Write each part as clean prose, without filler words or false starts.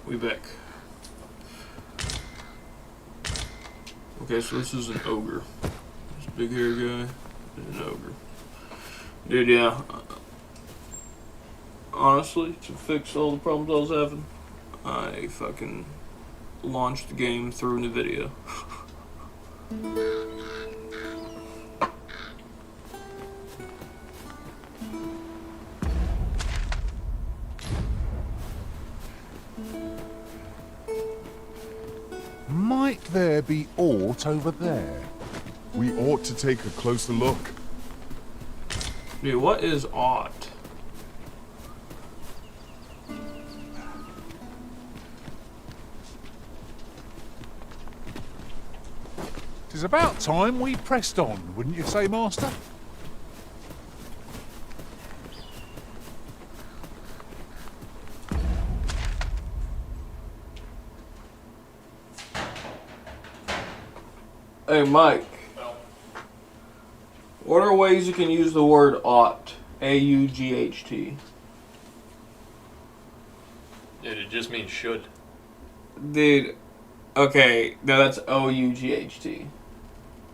We back. Okay, so this is an ogre. This big hair guy is an ogre. Dude, yeah. Honestly, to fix all the problems I was having, I fucking launched the game through NVIDIA. Might there be aught over there? We ought to take a closer look. Dude, what is ought? Tis about time we pressed on, wouldn't you say, Master? Hey, Mike. What are ways you can use the word ought? A-U-G-H-T. Dude, it just means should. Dude, okay, no, that's O-U-G-H-T.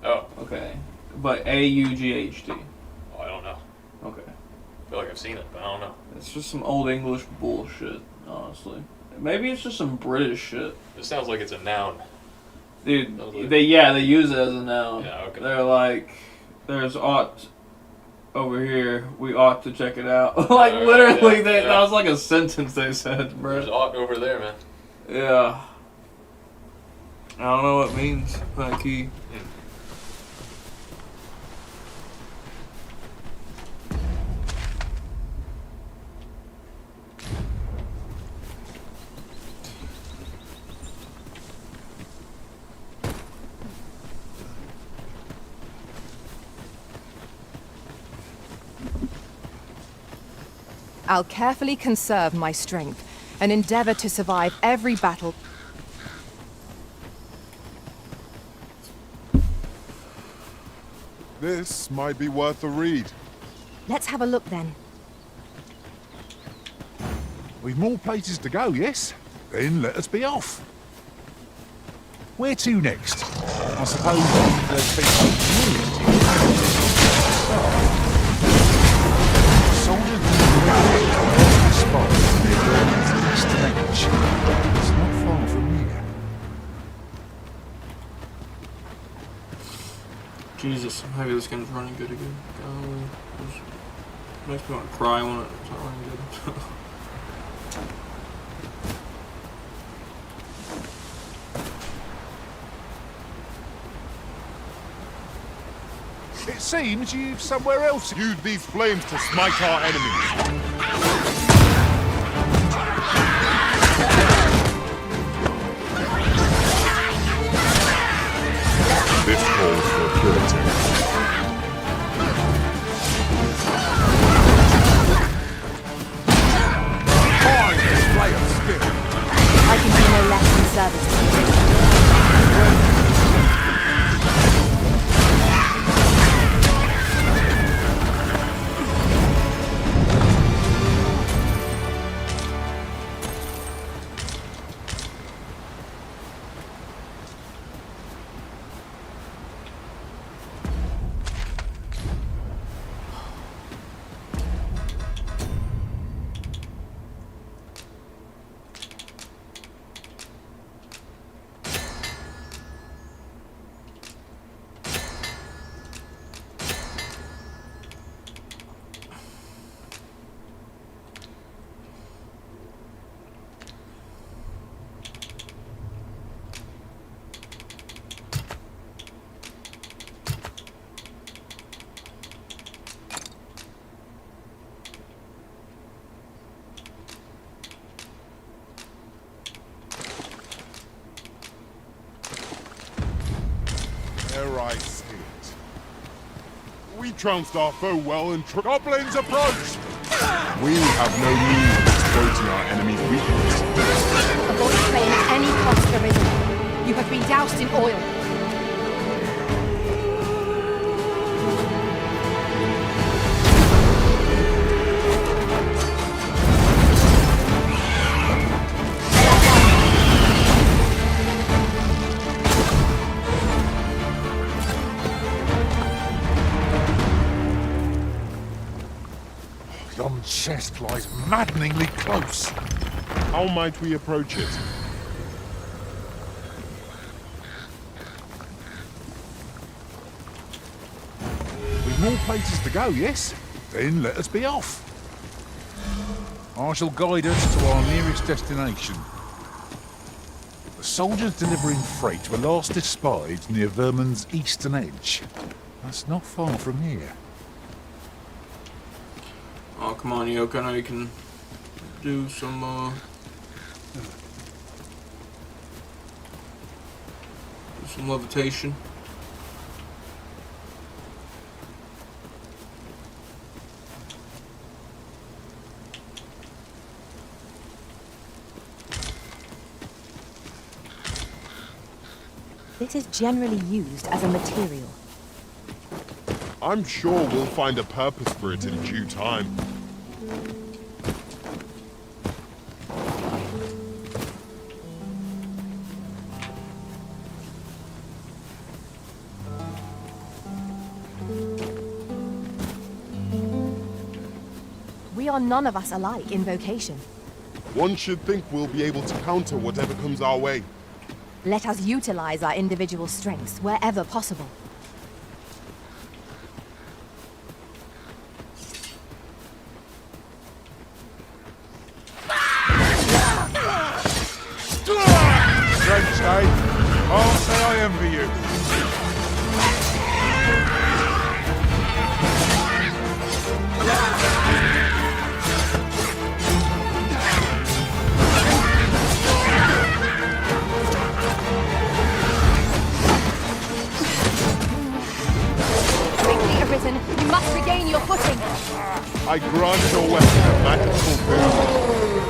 Oh. Okay, but A-U-G-H-T. Oh, I don't know. Okay. I feel like I've seen it, but I don't know. It's just some old English bullshit, honestly. Maybe it's just some British shit. This sounds like it's a noun. Dude, Like... they use it as a noun. Yeah, okay. They're like, there's ought over here. We ought to check it out. Like, literally, yeah. that was like a sentence they said, bro. There's ought over there, man. Yeah. I don't know what it means, key. I'll carefully conserve my strength and endeavor to survive every battle. This might be worth a read. Let's have a look then. We've more places to go, yes? Then let us be off. Where to next? I suppose there's people nearest here. Soldiers spot near the east edge. It's not far from here. Jesus, maybe this game's running good again. Golly, this makes me want to cry when it's not running good. It seems you've somewhere else. Use these flames to smite our enemies. This calls for purity. Fine display of skill. I can do no less than service to you. There I see it. We trounced our foe well and goblins approach! We have no means of exploiting our enemy's weakness. Avoid playing at any cost, Arisen. You have been doused in oil. chest lies maddeningly close. How might we approach it? With more places to go, yes? Then let us be off. I shall guide us to our nearest destination. The soldiers delivering freight were last espied near Vermon's eastern edge. That's not far from here. Oh, come on, Yoke. I know you can do some, levitation. This is generally used as a material. I'm sure we'll find a purpose for it in due time. We are none of us alike in vocation. One should think we'll be able to counter whatever comes our way. Let us utilize our individual strengths wherever possible. Strange day. I'll say I envy you. Quickly, Arisen, you must regain your footing. I grant your weapon a magical boon.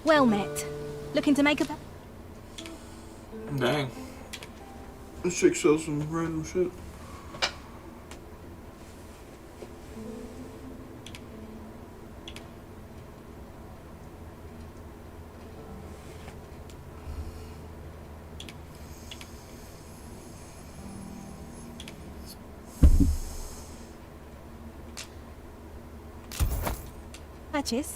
Well met. Looking to make a... Dang. This chick sells some random shit. Purchase.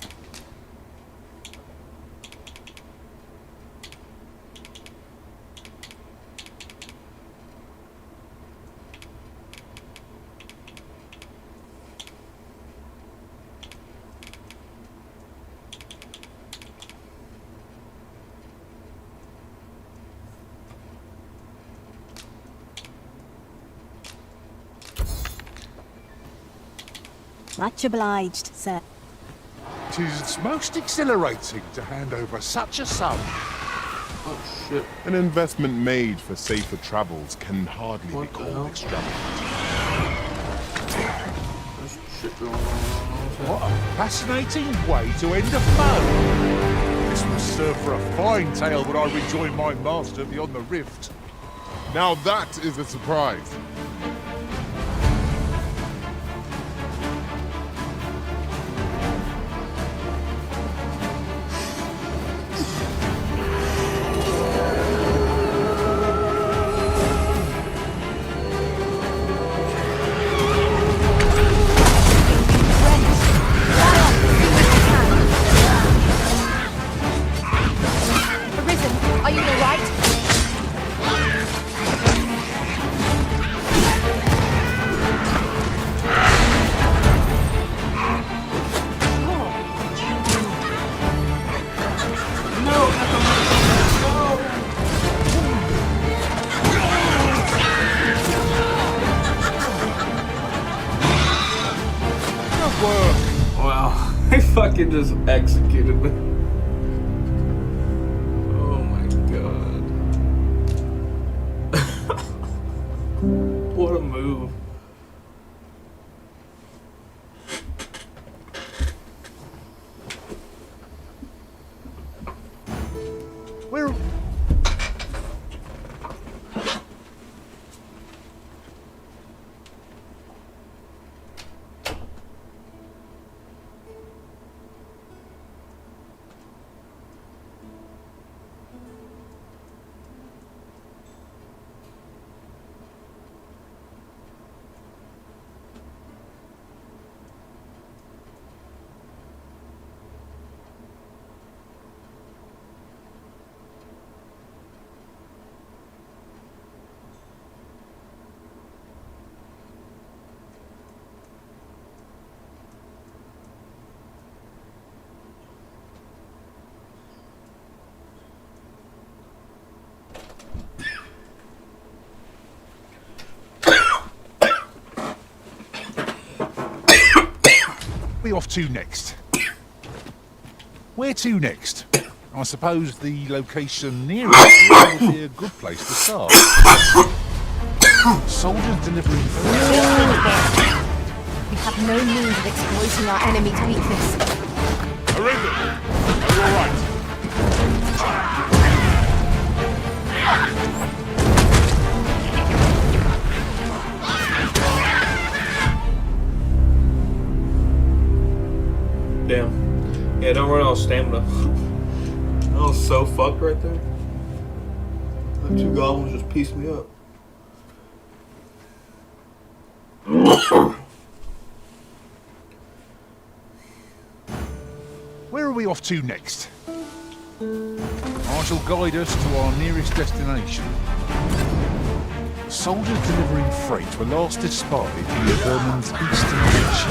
Much obliged, sir. Tis most exhilarating to hand over such a sum. Oh shit. An investment made for safer travels can hardly be What the hell? called extravagant. There's some shit going on over there. What a fascinating way to end a foe. This will serve for a fine tale when I rejoin my master beyond the rift. Now that is a surprise. Arisen, are you alright? fucking just executed me. Oh my god. What a move. Where? We off to next? Where to next? I suppose the location nearest here would be a good place to start. Soldiers delivering food. We have no means of exploiting our enemy's weakness. Arisen! Are you alright? Damn. Yeah, don't run out of stamina. I was so fucked right there. The two goblins just pieced me up. Where are we off to next? I shall guide us to our nearest destination. Soldiers delivering freight were last described near Vermon's eastern edge.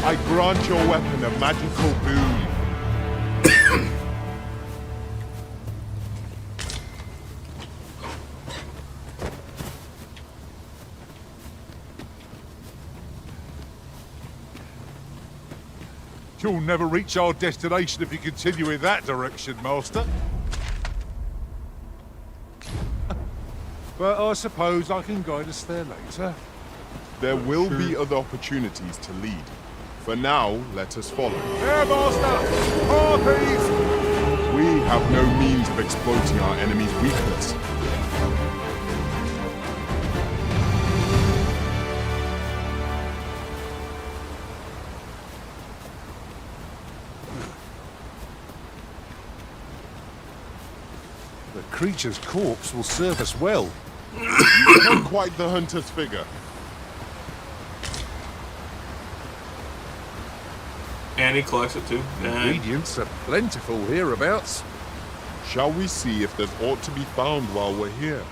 I grant your weapon a magical boon. You'll never reach our destination if you continue in that direction, Master. But I suppose I can guide us there later. There will be other opportunities to lead. For now, let us follow. There, Master! Harpies! We have no means of exploiting our enemy's weakness. The creature's corpse will serve us well. Not quite the hunter's figure. And he collects it too. Dang. Ingredients are plentiful hereabouts. Shall we see if there's aught to be found while we're here?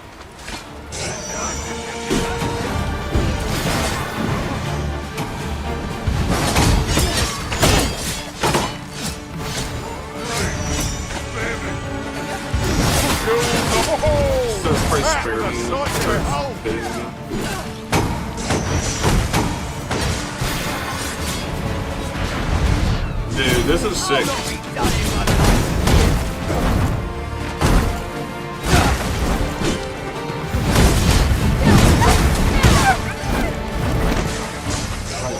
So pretty spare me. Dude, this is sick.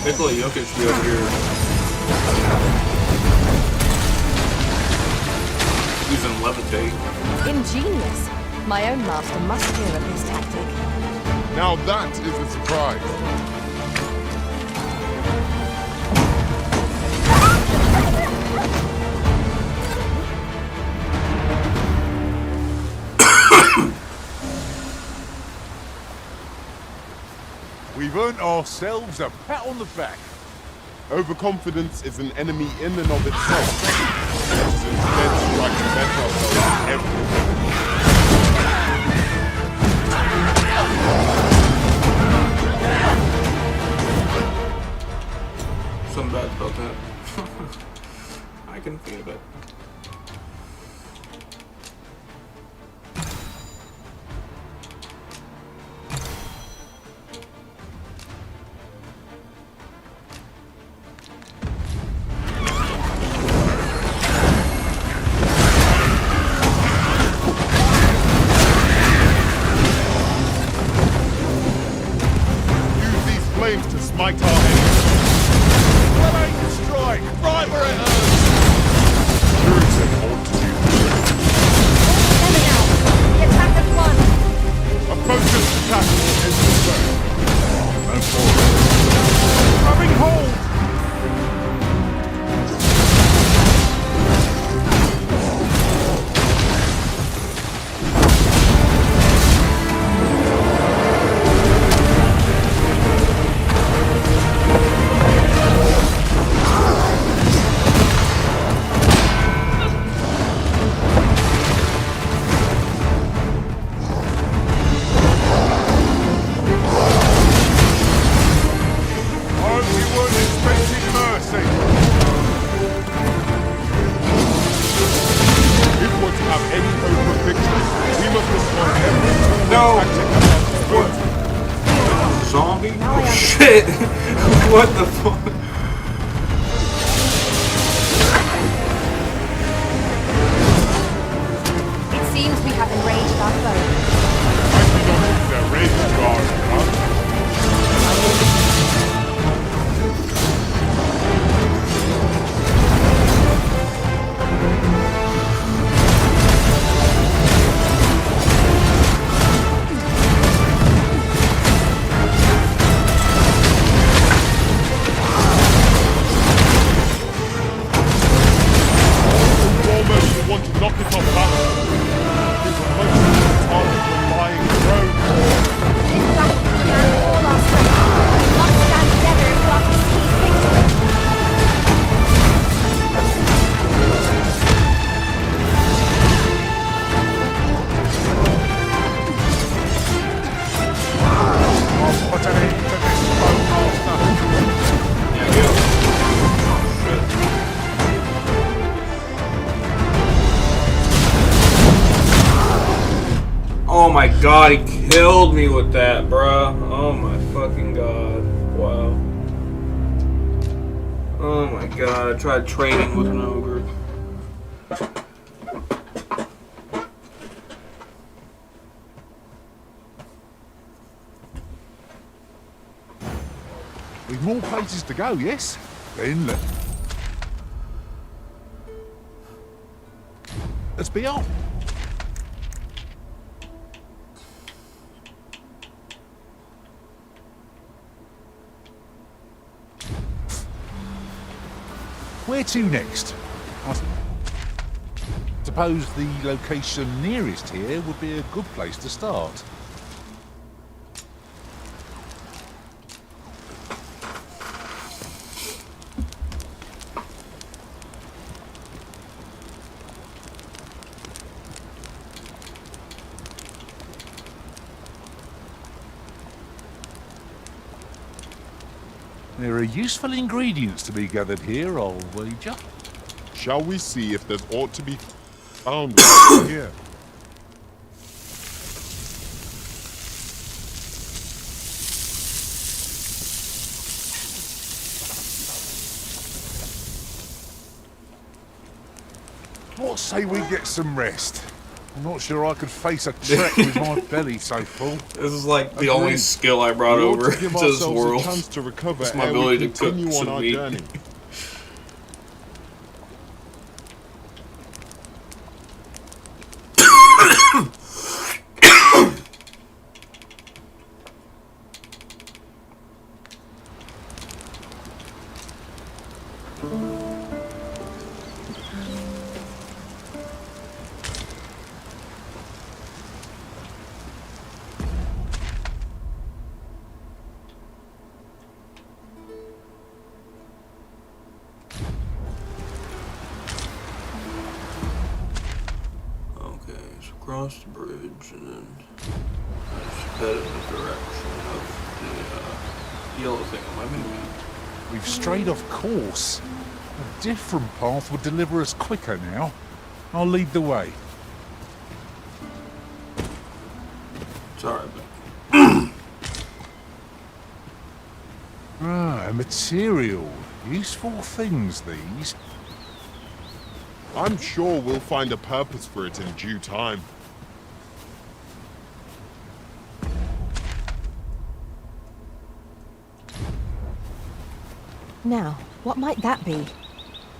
Nikola Jokic be over here using levitate. Ingenious. My own master must hear of this tactic. Now that is a surprise. We've earned ourselves a pat on the back. Overconfidence is an enemy in and of itself. Let us instead try to better ourselves every Something bad about that. I can feel it. flames to smite our enemies. Well aimed strike, right where it hurts. Druids have ought to do. Together now. The attack at once. A focused attack is confirmed. No problem. Grabbing hold. Zombie? Oh shit! What the fuck? It seems we have enraged our foe. I do not use their rage guard, huh? Want to knock it off balance. His emotional target were lying prone. These battles demand all our strength. We must stand together if we are to seize victory. I'll put an end to this bowmaster. Yeah, go. Shit. Oh my god, he killed me with that, bruh. Oh my fucking god. Wow. Oh my god, I tried trading with an ogre. We've more places to go, yes? Then let's be off. Where to next? I suppose the location nearest here would be a good place to start. There are useful ingredients to be gathered here, I'll wager. Shall we see if there's aught to be found right here? What say we get some rest? I'm not sure I could face a trek with my belly so full. This is like the only skill I brought We ought over to give to this ourselves world. a chance to recover It's my ere we ability to cook continue on some our meat. journey. Okay, so cross the bridge and then I just head in the direction of the yellow thing on my mini. We've strayed off course. A different path would deliver us quicker now. I'll lead the way. It's alright, but Ah, material. Useful things, these. I'm sure we'll find a purpose for it in due time. Now, what might that be?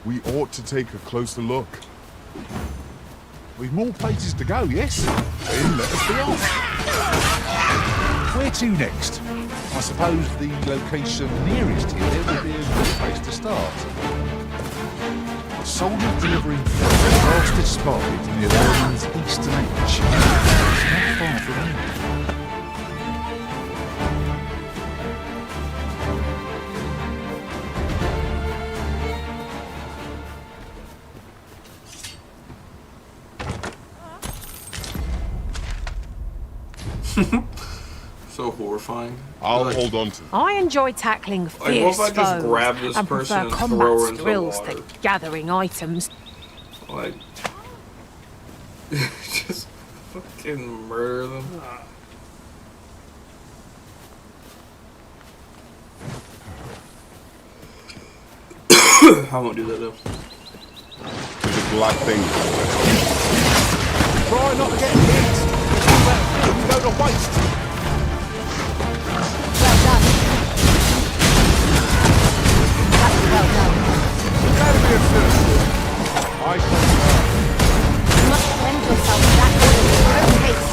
We ought to take a closer look. We've more places to go, yes? Then let us be off. Where to next? I suppose the location nearest here would be a good place to start. A soldier delivering fruit last described near the island's eastern edge. It's not far from here. So horrifying. I'll Like, hold on to them. I enjoy tackling what fierce if I just foes grab this and person prefer and throw her combat into the drills water? to gathering items. Like, just fucking murder them. I won't do that though. There's a black thing. Try not to get hit. Let go to waste. Well done. That's well done. That'll be a first. I concur. You must defend yourself with that order with no haste.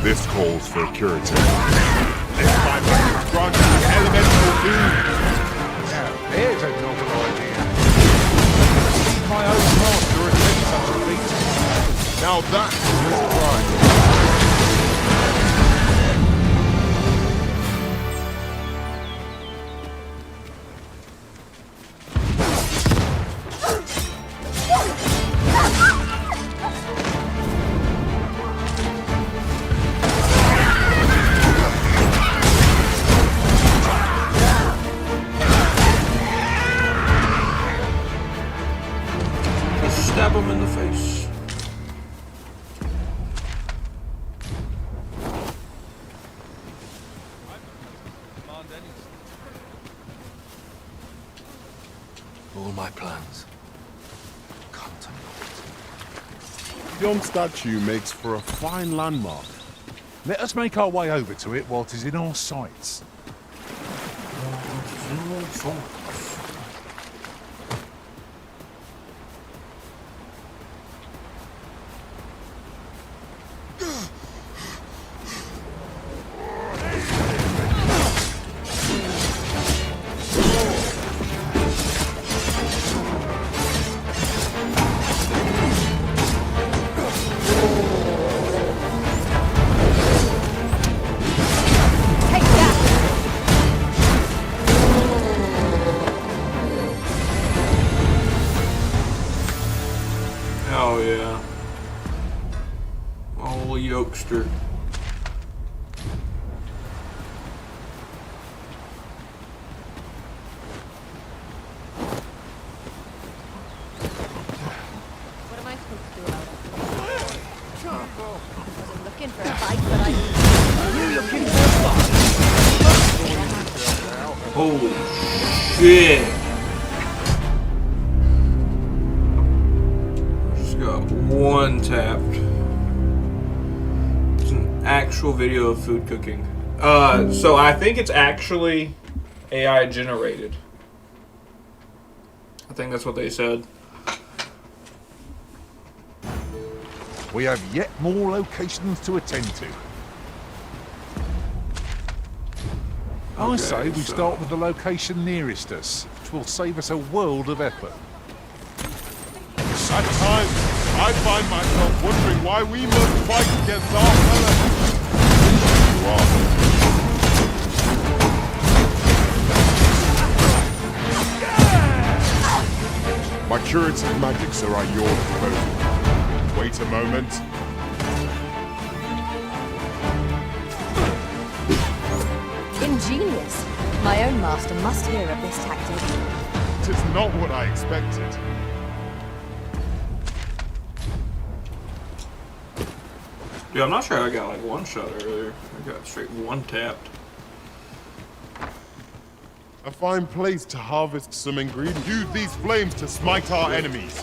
This calls for a curative. This time let's grant you elemental food. Now, there's a novel idea. My own master attempts such a feat. Now that's right. Just stab him in the face. All my plans come to naught. Yon statue makes for a fine landmark. Let us make our way over to it while it is in our sights. Take that! Oh yeah. Oh yokester. What am I supposed to do about it? I wasn't looking for a fight, but I... You looking for a fight? Holy shit. Just got one tapped. It's an actual video of food cooking. So I think it's actually AI generated. I think that's what they said. We have yet more locations to attend to. I Okay, say we so- start with the location nearest us, which will save us a world of effort. At times, I find myself wondering why we must fight against our fellow. You are. My curative magics are at your disposal. Wait a moment. Ingenious. My own master must hear of this tactic. Tis not what I expected. Dude, I'm not sure I got like one shot earlier. I got straight one tapped. A fine place to harvest some ingredients. Use these flames to smite our enemies.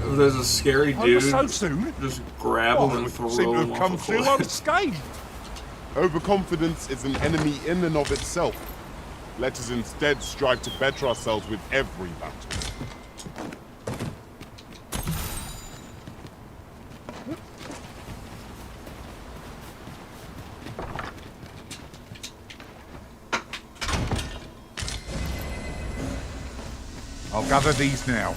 If there's a scary Over dude, so soon? just grab him and throw seem to him have off come a through cliff. unscathed. Overconfidence is an enemy in and of itself. Let us instead strive to better ourselves with every battle. I'll gather these now.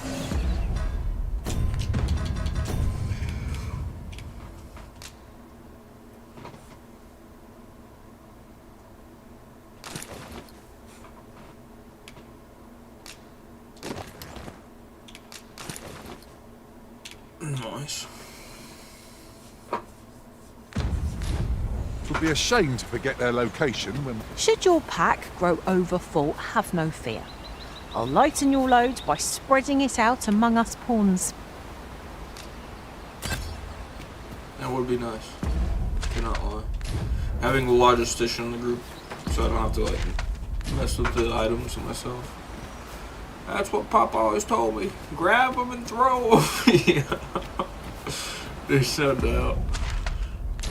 Nice. It would be a shame to forget their location when... Should your pack grow overfull, have no fear. I'll lighten your load by spreading it out among us pawns. That would be nice. Cannot lie. Having the logistician in the group, so I don't have to like mess with the items myself. That's what Pop always told me. Grab them and throw them. There's no doubt.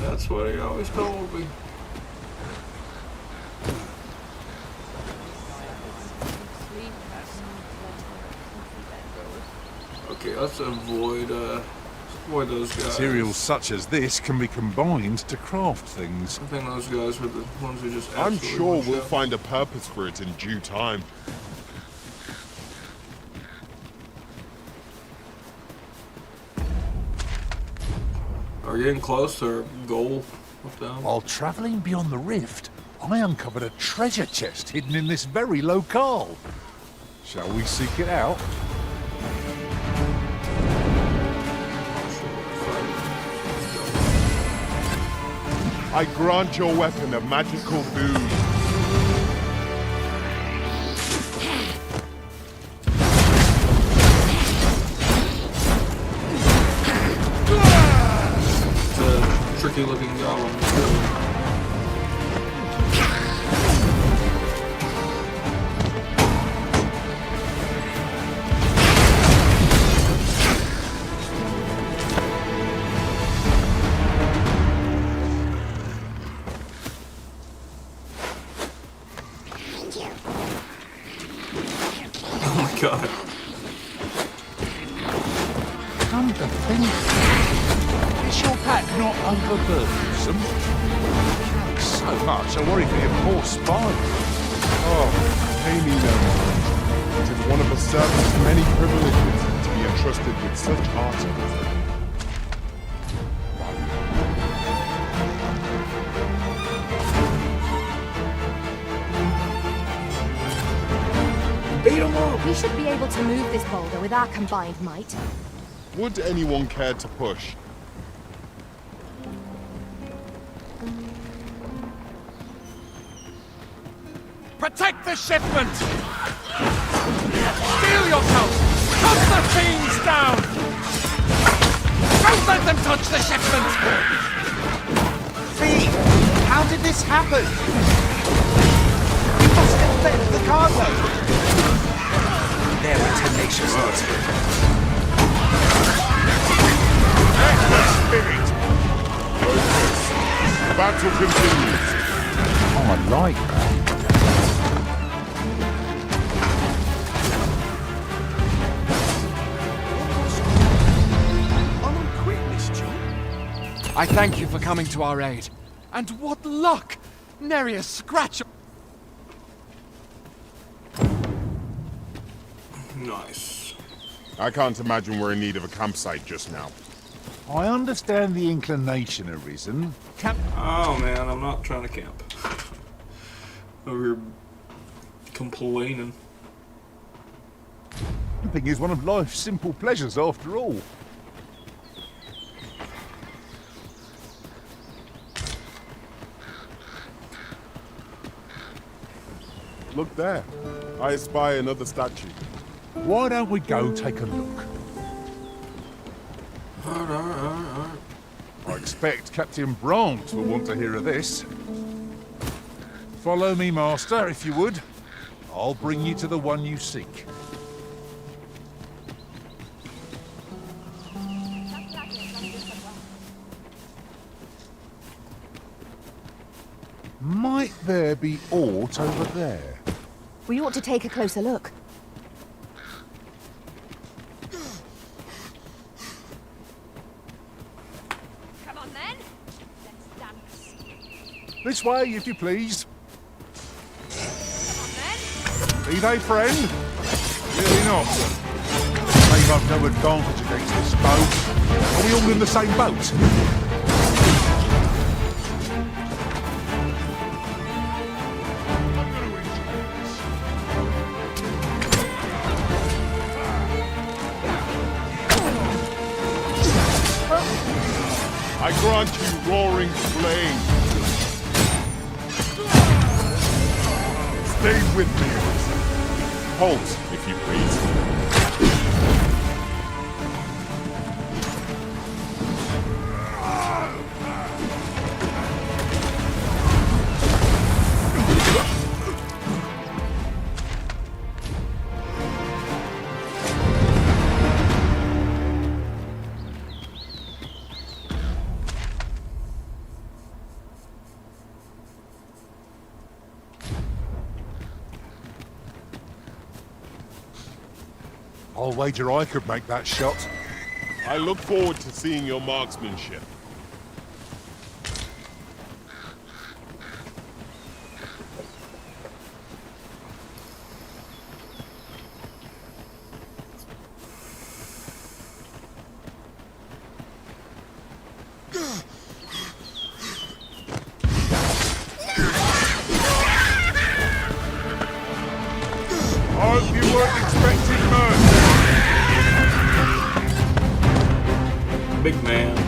That's what he always told me. Okay, let's avoid those guys. Materials such as this can be combined to craft things. I think those guys were the ones who just I'm absolutely sure one we'll shot. find a purpose for it in due time. Are we getting close to our goal? Up down? While travelling beyond the rift, I uncovered a treasure chest hidden in this very locale. Shall we seek it out? I grant your weapon a magical boon. It's a tricky looking golem. Oh my god. Come to think, is your pack not overburdensome? So much, I worry for your poor spine. Oh, pay me no mind. It is one of the servant's many privileges to be entrusted with such articles. Beat him up! We should be able to move this boulder with our combined might. Would anyone care to push? Protect the shipment! Steel yourself! Cut the fiends down! Don't let them touch the shipment! Fee, how did this happen? You must have left the cargo. They're a tenacious lot. Spirit! Focus. The battle continues. Oh, I like that. I thank you for coming to our aid. And what luck! Nary a scratch. Nice. I can't imagine we're in need of a campsite just now. I understand the inclination arisen. Oh man, I'm not trying to camp. Over here complaining. Camping is one of life's simple pleasures after all. Look there. I espy another statue. Why don't we go take a look? Alright. Our expect Captain Brant will want to hear of this. Follow me, Master, if you would. I'll bring you to the one you seek. Might there be aught over there? We ought to take a closer look. Come on then. Let's dance. This way, if you please. Come on then. Be they friend? Really not. They've had no advantage against this boat. Are we all in the same boat? I grant you roaring flame. Stay with me. Halt, if you please. I'll wager I could make that shot. I look forward to seeing your marksmanship. Hope you weren't expecting mercy. Big man.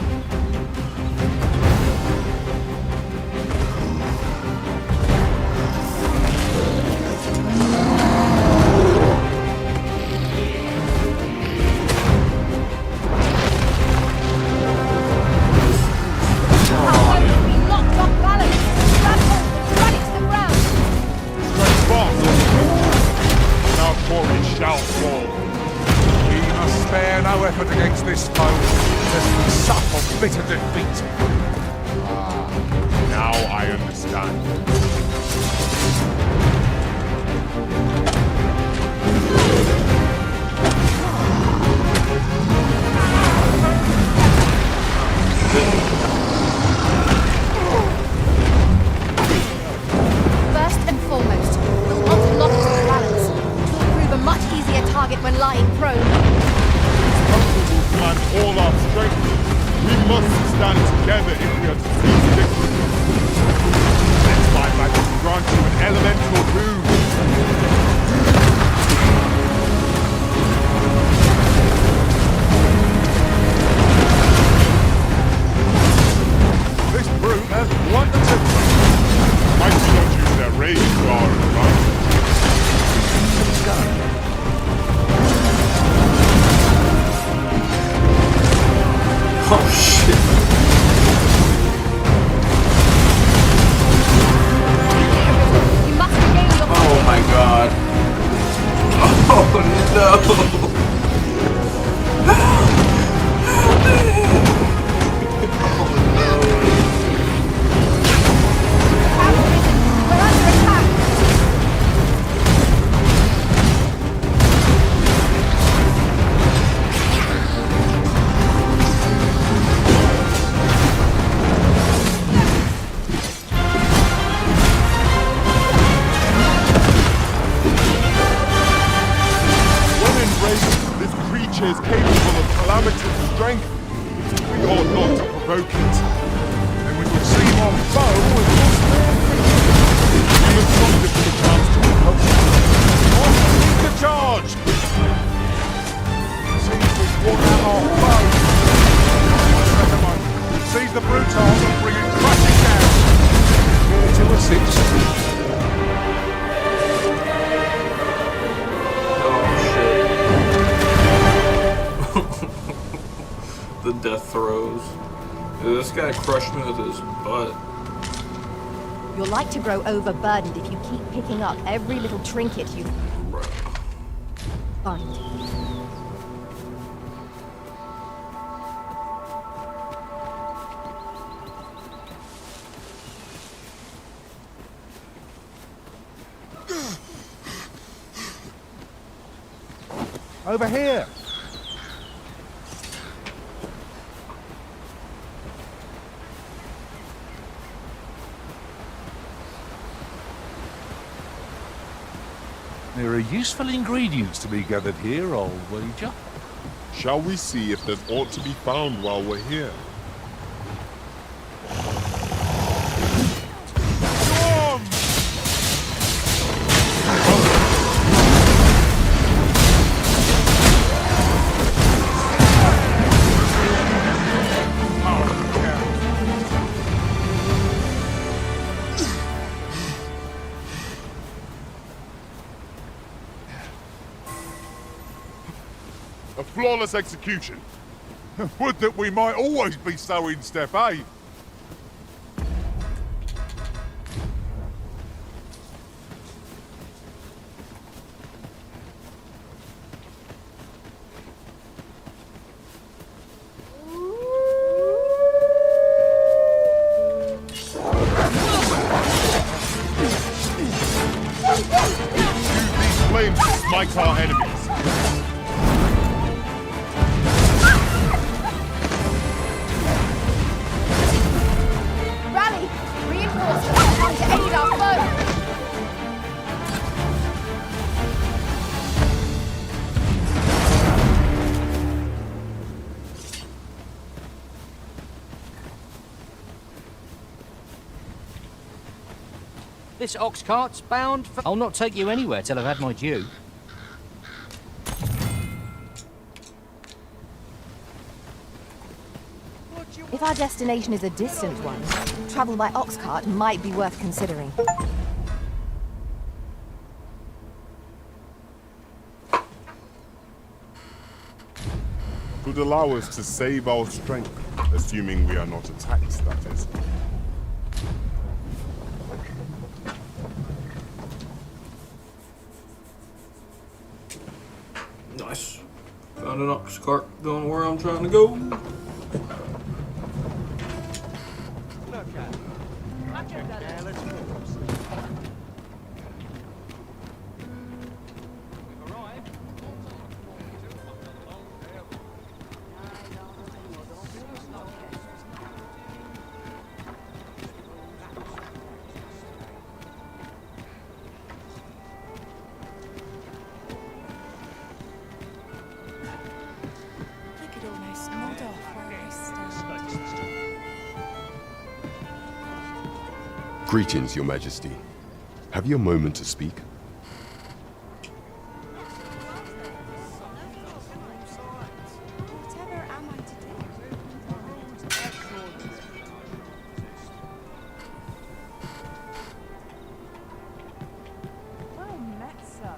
Shall fall. We must spare no effort against this foe, lest we suffer bitter defeat. Now I understand. First and foremost, we'll unlock the balance. It will prove a much easier target when lying prone. And all our strength. We must stand together if we are to seize victory. Let's my magic grant you an elemental boon. This brute has one to two. Might you not use their rage guard, right? Oh shit. You must regain your Oh my god. Oh no. We're under attack. When enraged, this creature is capable of calamitous strength. We ought not to provoke it. Then we could seem on foe with this man. We must not give them a chance to repulse us. Lead the charge! Seems we've worn out our foe. Never mind. Seize the Bruton and bring it crashing down. Here to assist. The death throes. This guy crushed me with his butt. You're like to grow overburdened if you keep picking up every little trinket you find. Over here. There are useful ingredients to be gathered here, I'll wager. Shall we see if there's aught to be found while we're here? A flawless execution. Would that we might always be so in step, eh? Use these flames to smite our enemies. Rally! Reinforcements come to aid our foe! This ox cart's bound for... I'll not take you anywhere till I've had my due. If our destination is a distant one, travel by ox cart might be worth considering. Could allow us to save our strength, assuming we are not attacked, that is. Nice. Found an ox cart going where I'm trying to go. Greetings, Your Majesty. Have you a moment to speak?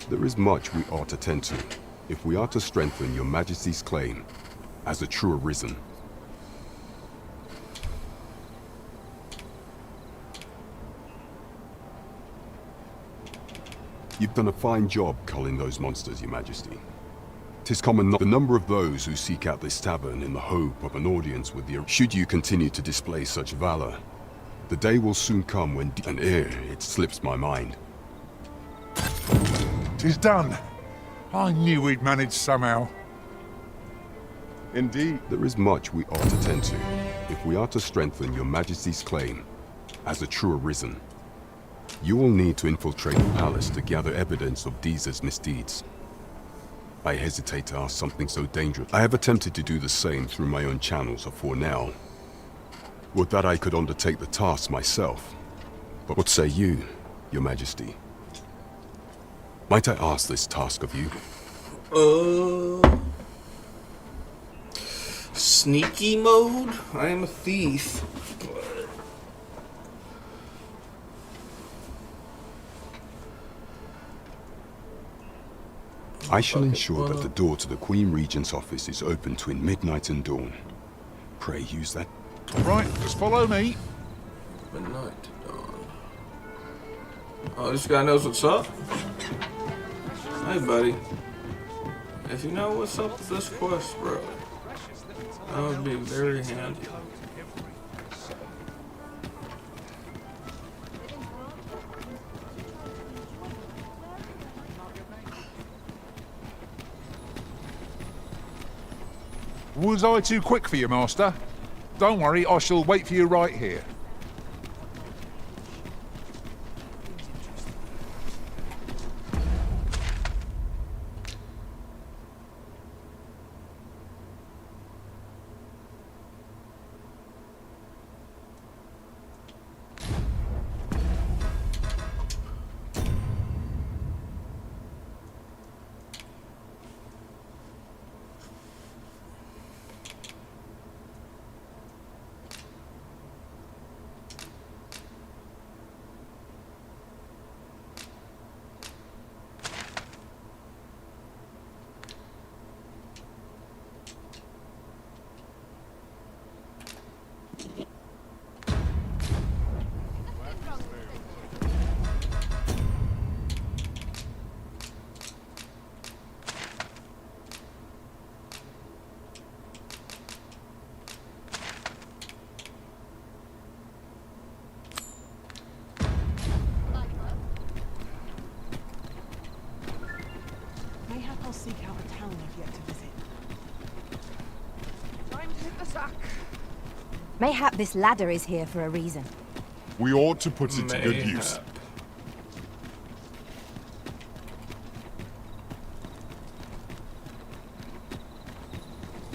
There is much we ought to tend to, if we are to strengthen Your Majesty's claim as a true arisen. You've done a fine job culling those monsters, Your Majesty. 'Tis common not the number of those who seek out this tavern in the hope of an audience with the... Should you continue to display such valor, the day will soon come when... And it slips my mind. 'Tis done. I knew we'd manage somehow. Indeed. There is much we ought to tend to, if we are to strengthen Your Majesty's claim as a true arisen. You will need to infiltrate the palace to gather evidence of Deez's misdeeds. I hesitate to ask something so dangerous. I have attempted to do the same through my own channels for now. Would that I could undertake the task myself. But what say you, Your Majesty? Might I ask this task of you? Sneaky mode? I am a thief. I shall ensure that the door to the Queen Regent's office is open between midnight and dawn. Pray use that. Right, just follow me. Midnight to dawn. Oh, this guy knows what's up? Hey, buddy. If you know what's up with this quest, bro, that would be very handy. Was I too quick for you, Master? Don't worry, I shall wait for you right here. Mayhap I'll seek out a town I've yet to visit. Time to hit the sack. Mayhap this ladder is here for a reason. We ought to put it to good use.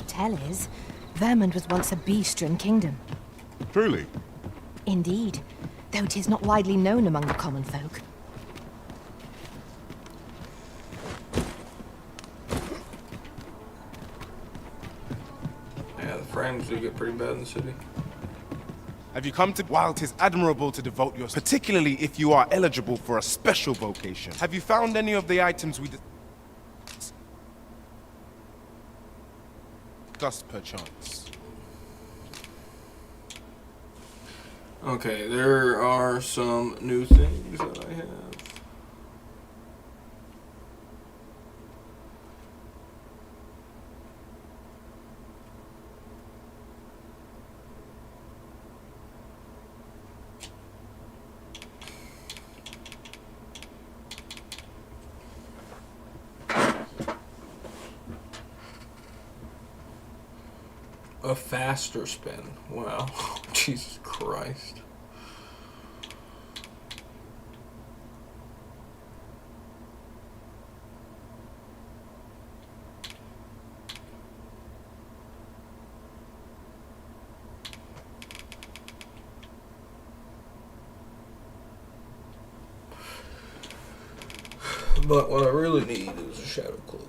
Tell is, Vermund was once a beastren kingdom. Truly. Indeed, though 'tis not widely known among the common folk. Yeah, the frames do get pretty bad in the city. Have you come to... While 'tis admirable to devote your... Particularly if you are eligible for a special vocation. Have you found any of the items we discussed perchance? Okay, there are some new things that I have. A faster spin. Wow. Jesus Christ. But what I really need is a shadow cloak.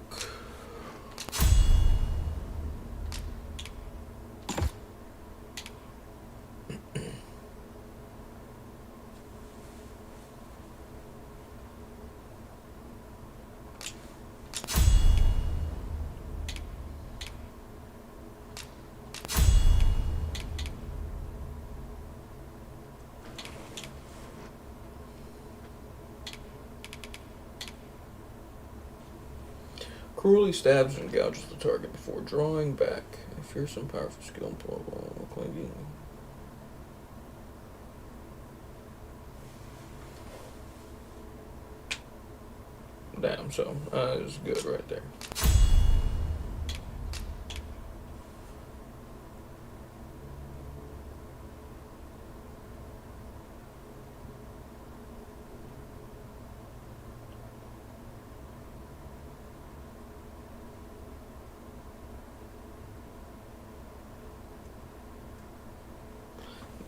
Cruelly stabs and gouges the target before drawing back. A fearsome, powerful skill employed while clinging. Damn, so it's good right there.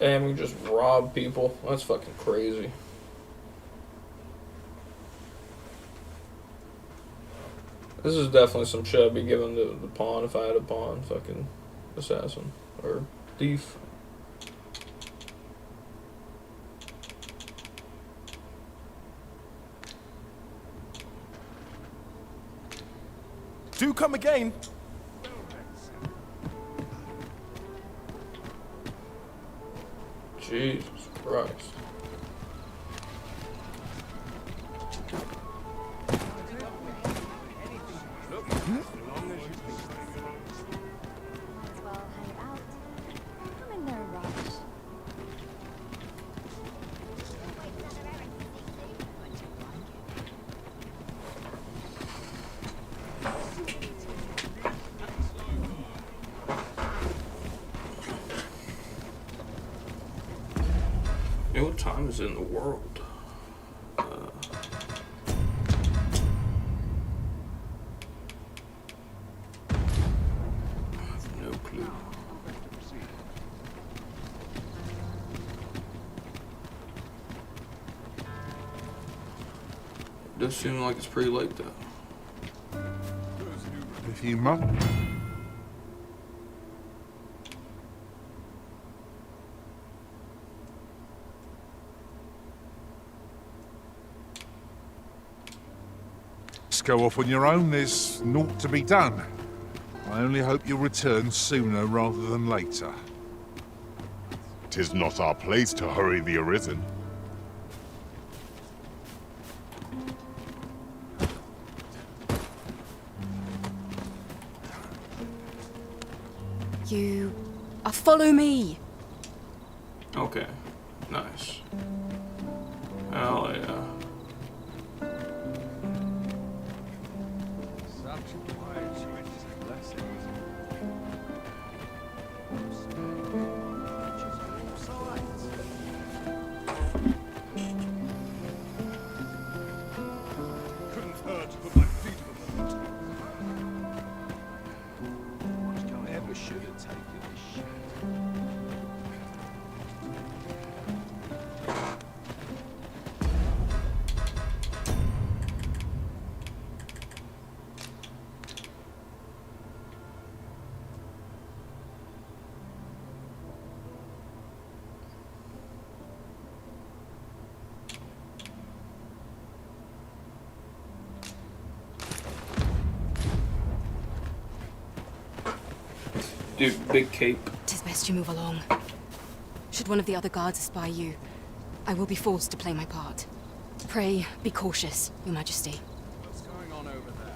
Damn, you just rob people. That's fucking crazy. This is definitely some shit I'd be giving the pawn if I had a pawn. Fucking assassin. Or thief. Do come again. Jesus Christ. Well, hang out. I'm in no rush. You know what time is in the world? I have no clue. It does seem like it's pretty late though. If you must. Go off on your own, there's naught to be done. I only hope you'll return sooner rather than later. 'Tis not our place to hurry the Arisen. You... follow me! Okay, nice. Hell yeah. Couldn't hurt to put my feet on the boat. I ever should have taken this shit. Dude, big cape. 'Tis best you move along. Should one of the other guards espy you, I will be forced to play my part. Pray, be cautious, Your Majesty. What's going on over there?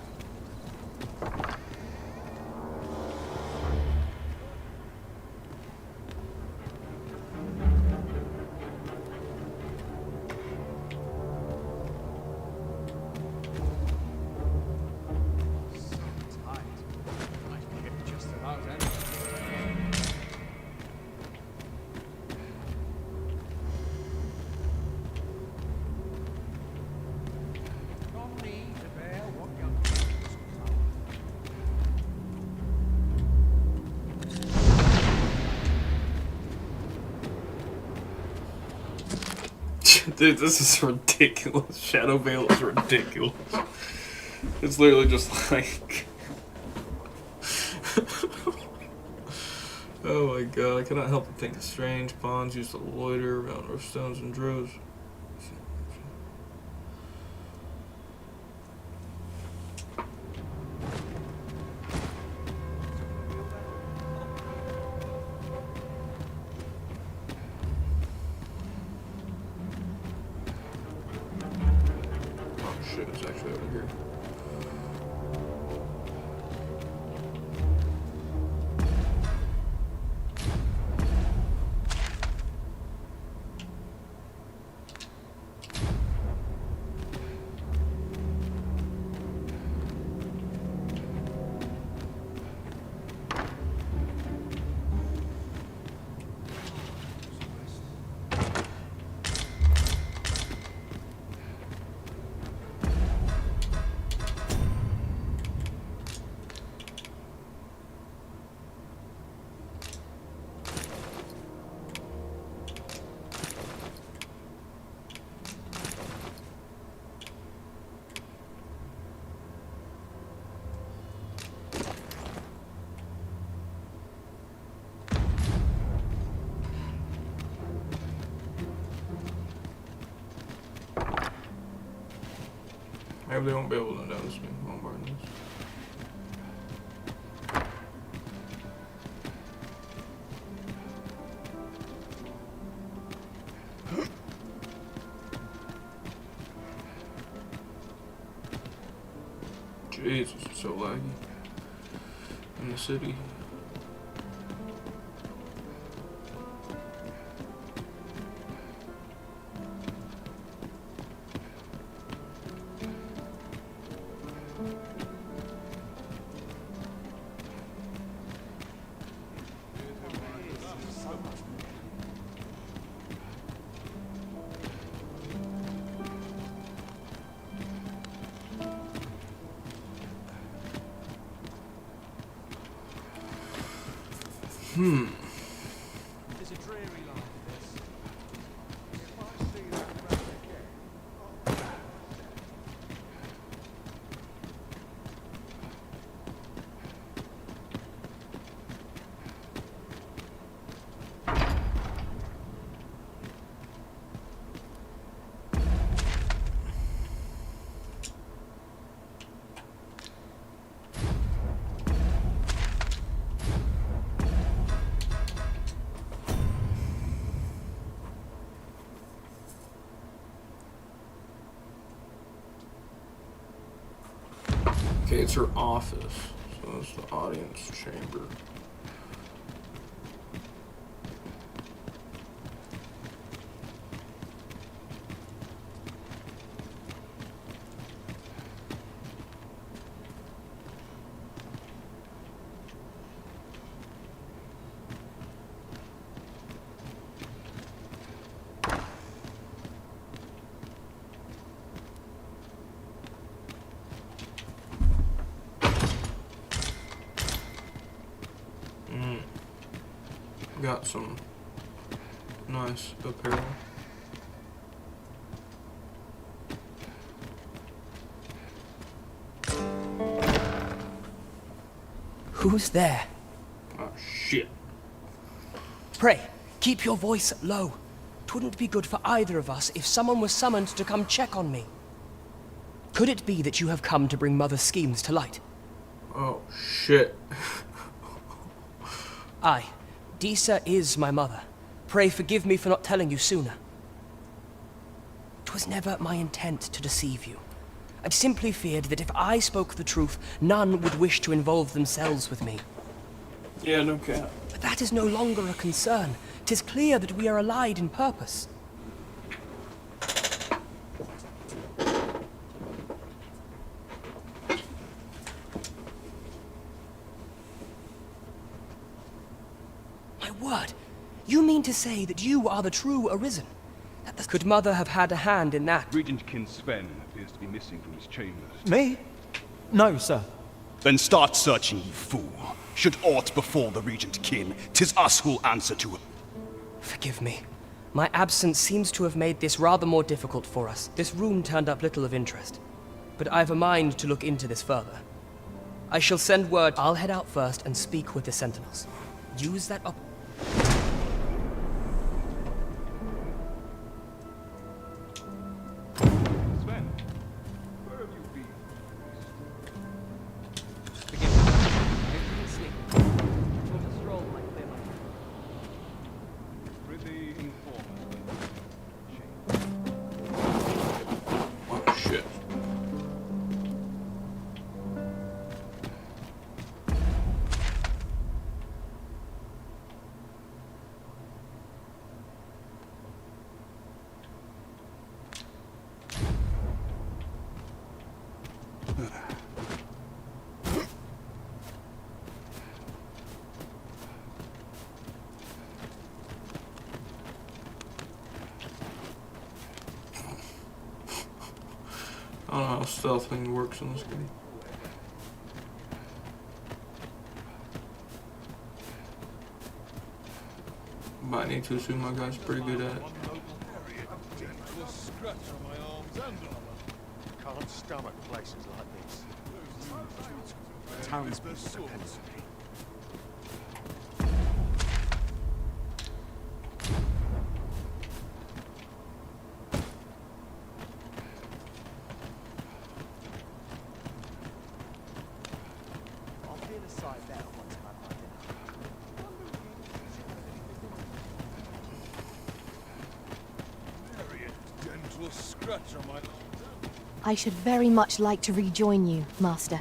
So tight. I can get just about anything. Not me to bear what young Dude, this is ridiculous. Shadow Veil is ridiculous. It's literally just like... Oh my god, I cannot help but think of strange pawns used to loiter around rough stones and droves. Oh shit, it's actually over here. Maybe they won't be able to notice me while I'm burning this. Jesus, it's so laggy in the city. It's a dreary life, this. If I see that man again, Okay, it's her office. So it's the audience chamber. Got some nice apparel. Who's there? Oh, shit. Pray, keep your voice low. 'Twouldn't be good for either of us if someone was summoned to come check on me. Could it be that you have come to bring Mother's schemes to light? Oh, shit. Aye. Disa is my mother. Pray forgive me for not telling you sooner. 'Twas never my intent to deceive you. I simply feared that if I spoke the truth, none would wish to involve themselves with me. Yeah, no cap. But that is no longer a concern. 'Tis clear that we are allied in purpose. My word! You mean to say that you are the true Arisen? Could Mother have had a hand in that? Regent Kin Sven appears to be missing from his chambers. Me? No, sir. Then start searching, you fool. Should aught befall the Regent Kin, 'tis us who'll answer to it. Forgive me. My absence seems to have made this rather more difficult for us. This room turned up little of interest. But I've a mind to look into this further. I shall send word. I'll head out first and speak with the sentinels. Use that up. Sven, where have you been? Forgive me. I didn't sleep. Thought a stroll might clear my head. Pretty informative. Oh, shit. I don't know how stealthing works in this game. Might need to assume my guy's pretty good at it. Can't stomach places like this. townspeople depends on me. I should very much like to rejoin you, Master.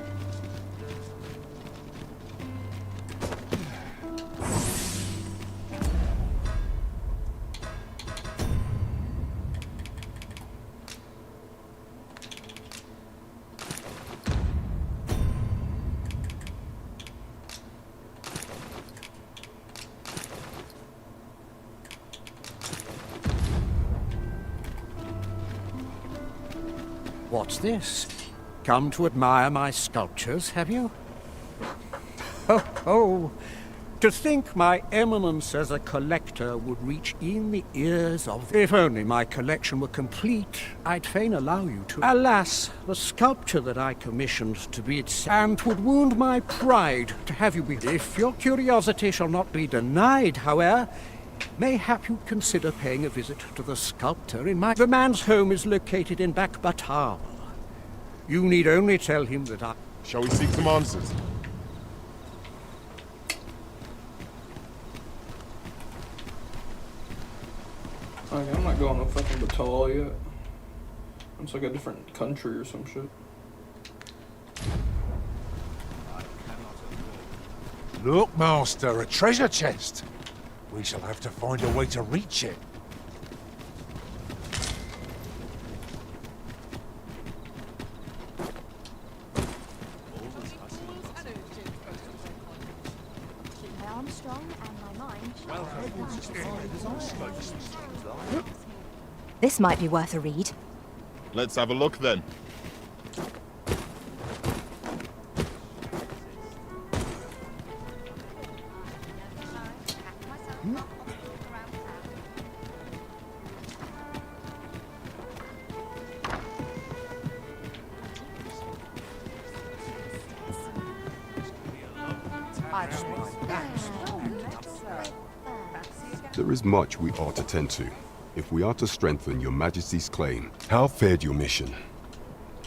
What's this? Come to admire my sculptures, have you? Oh, to think my eminence as a collector would reach in the ears of... If only my collection were complete, I'd fain allow you to... Alas, the sculpture that I commissioned to be its... And 'twould wound my pride to have you be... If your curiosity shall not be denied, however, mayhap you'd consider paying a visit to the sculptor in my... The man's home is located in Bakbatal. You need only tell him that I... Shall we seek some answers? Okay, I'm not going to fucking Batal yet. It's like a different country or some shit. Look, Master, a treasure chest. We shall have to find a way to reach it. This might be worth a read. Let's have a look then. There is much we ought to tend to, if we are to strengthen your Majesty's claim. How fared your mission?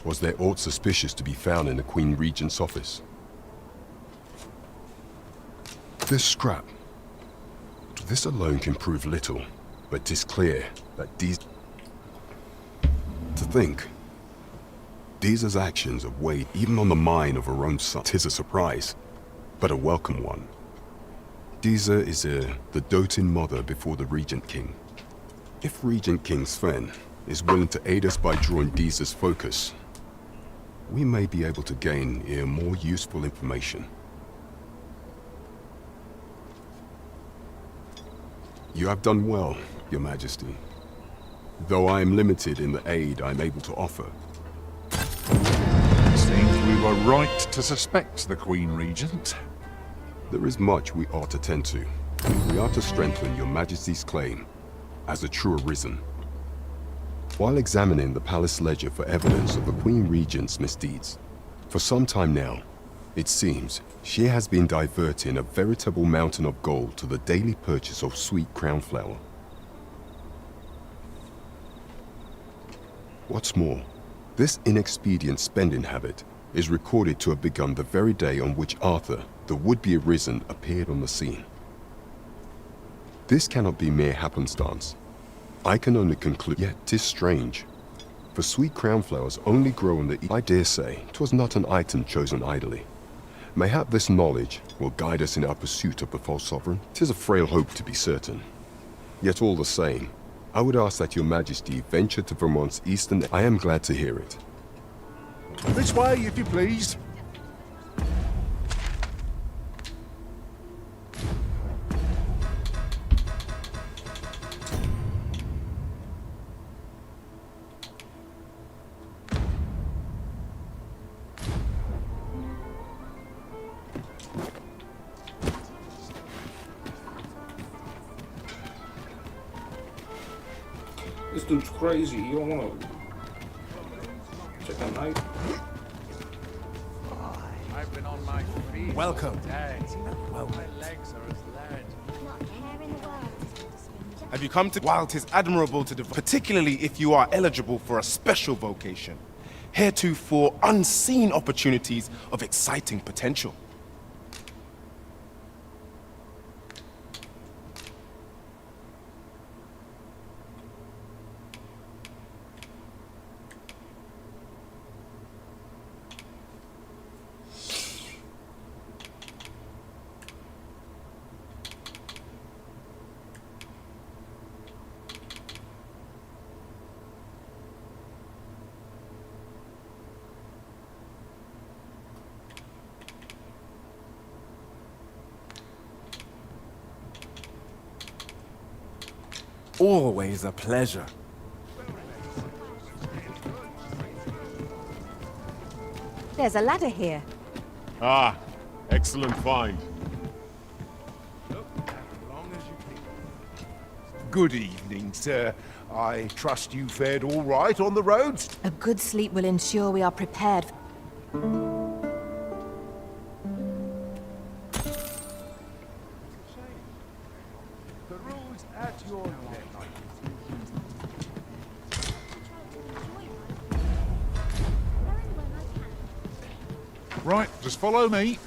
Was there aught suspicious to be found in the Queen Regent's office? This scrap. This alone can prove little, but 'tis clear that these... To think, Deeza's actions have weighed even on the mind of her own son. 'Tis a surprise, but a welcome one. Deeza is the doting mother before the Regent King. If Regent King Sven is willing to aid us by drawing Deeza's focus, we may be able to gain more useful information. You have done well, Your Majesty, though I am limited in the aid I'm able to offer. Seems we were right to suspect the Queen Regent. There is much we ought to tend to, if we are to strengthen Your Majesty's claim as a true arisen. While examining the palace ledger for evidence of the Queen Regent's misdeeds, for some time now, it seems she has been diverting a veritable mountain of gold to the daily purchase of sweet crown flower. What's more, this inexpedient spending habit is recorded to have begun the very day on which Arthur, the would-be arisen, appeared on the scene. This cannot be mere happenstance. I can only conclude, yet 'tis strange, for sweet crown flowers only grow in the I dare say 'twas not an item chosen idly. Mayhap this knowledge will guide us in our pursuit of the false sovereign. 'Tis a frail hope to be certain. Yet all the same, I would ask that Your Majesty venture to Vermont's eastern... I am glad to hear it. This way, if you please. This dude's crazy. You don't want to check a knife. I've been on my feet. Welcome. Welcome. My legs are as lead. Have you come to... While 'tis admirable to devote, particularly if you are eligible for a special vocation, heretofore unseen opportunities of exciting potential. Always a pleasure. There's a ladder here. Ah, excellent find. Good evening, sir. I trust you fared all right on the roads? A good sleep will ensure we are prepared. The road's at your neck. Right, just follow me.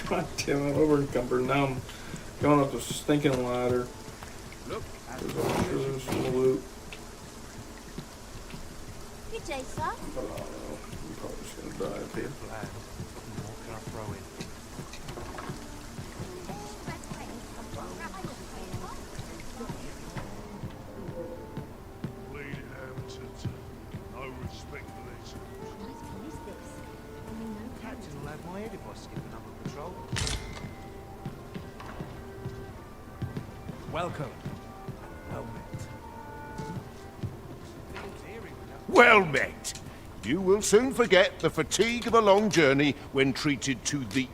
God damn it, over encumbered. Now I'm going up the stinking ladder. Look, There's some loot. Good day, sir. But I don't know. I'm probably just gonna die up here. What can I throw in? Bleeding amateurs. No respect for these. Captain will have my head if I skip another patrol. welcome. Well met. You will soon forget the fatigue of a long journey when treated to the...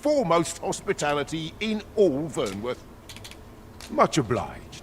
foremost hospitality in all Vernworth. Much obliged.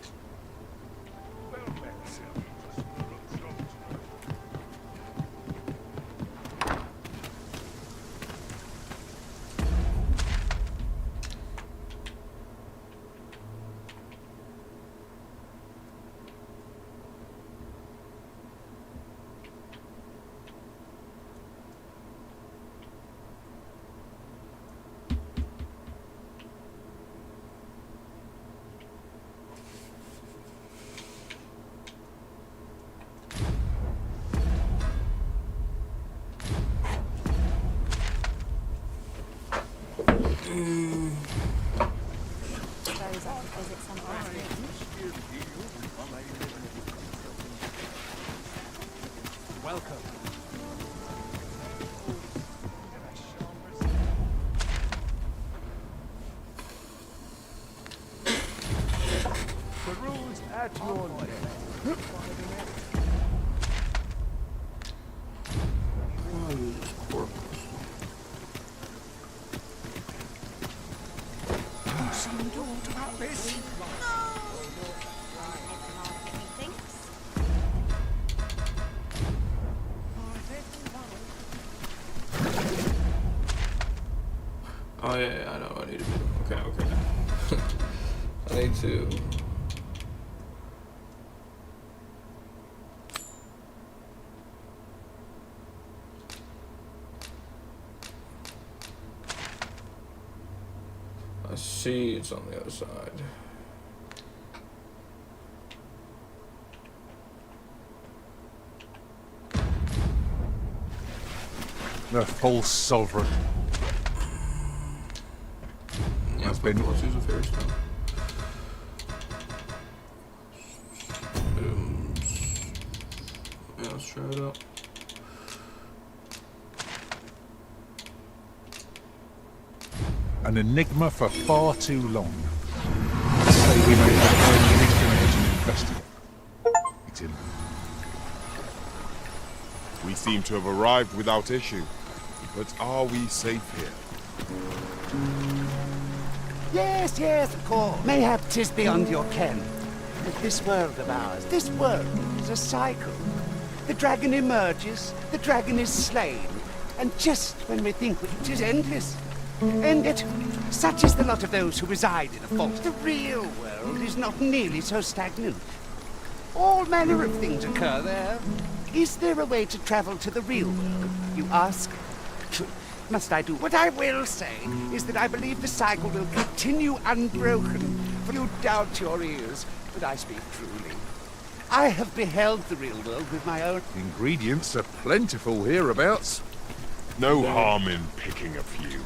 Welcome. The rules at your neck. You seem told about this? Oh yeah, I know what I need to do. Okay. I need to... I see it's on the other side. The false sovereign. Yeah, been... Let's use a fairy stone. Yeah, let's try it out. An enigma for far too long. Say we may have an connection investigate. It's him. We seem to have arrived without issue. But are we safe here? Yes, yes, of course. Mayhap 'tis beyond your ken. But this world of ours, this world is a cycle. The dragon emerges, the dragon is slain. And just when we think it is endless. And yet, such is the lot of those who reside in a false. The real world is not nearly so stagnant. All manner of things occur there. Is there a way to travel to the real world, you ask? Must I do? What I will say is that I believe the cycle will continue unbroken, for you doubt your ears, but I speak truly. I have beheld the real world with my own... Ingredients are plentiful hereabouts. No harm in picking a few.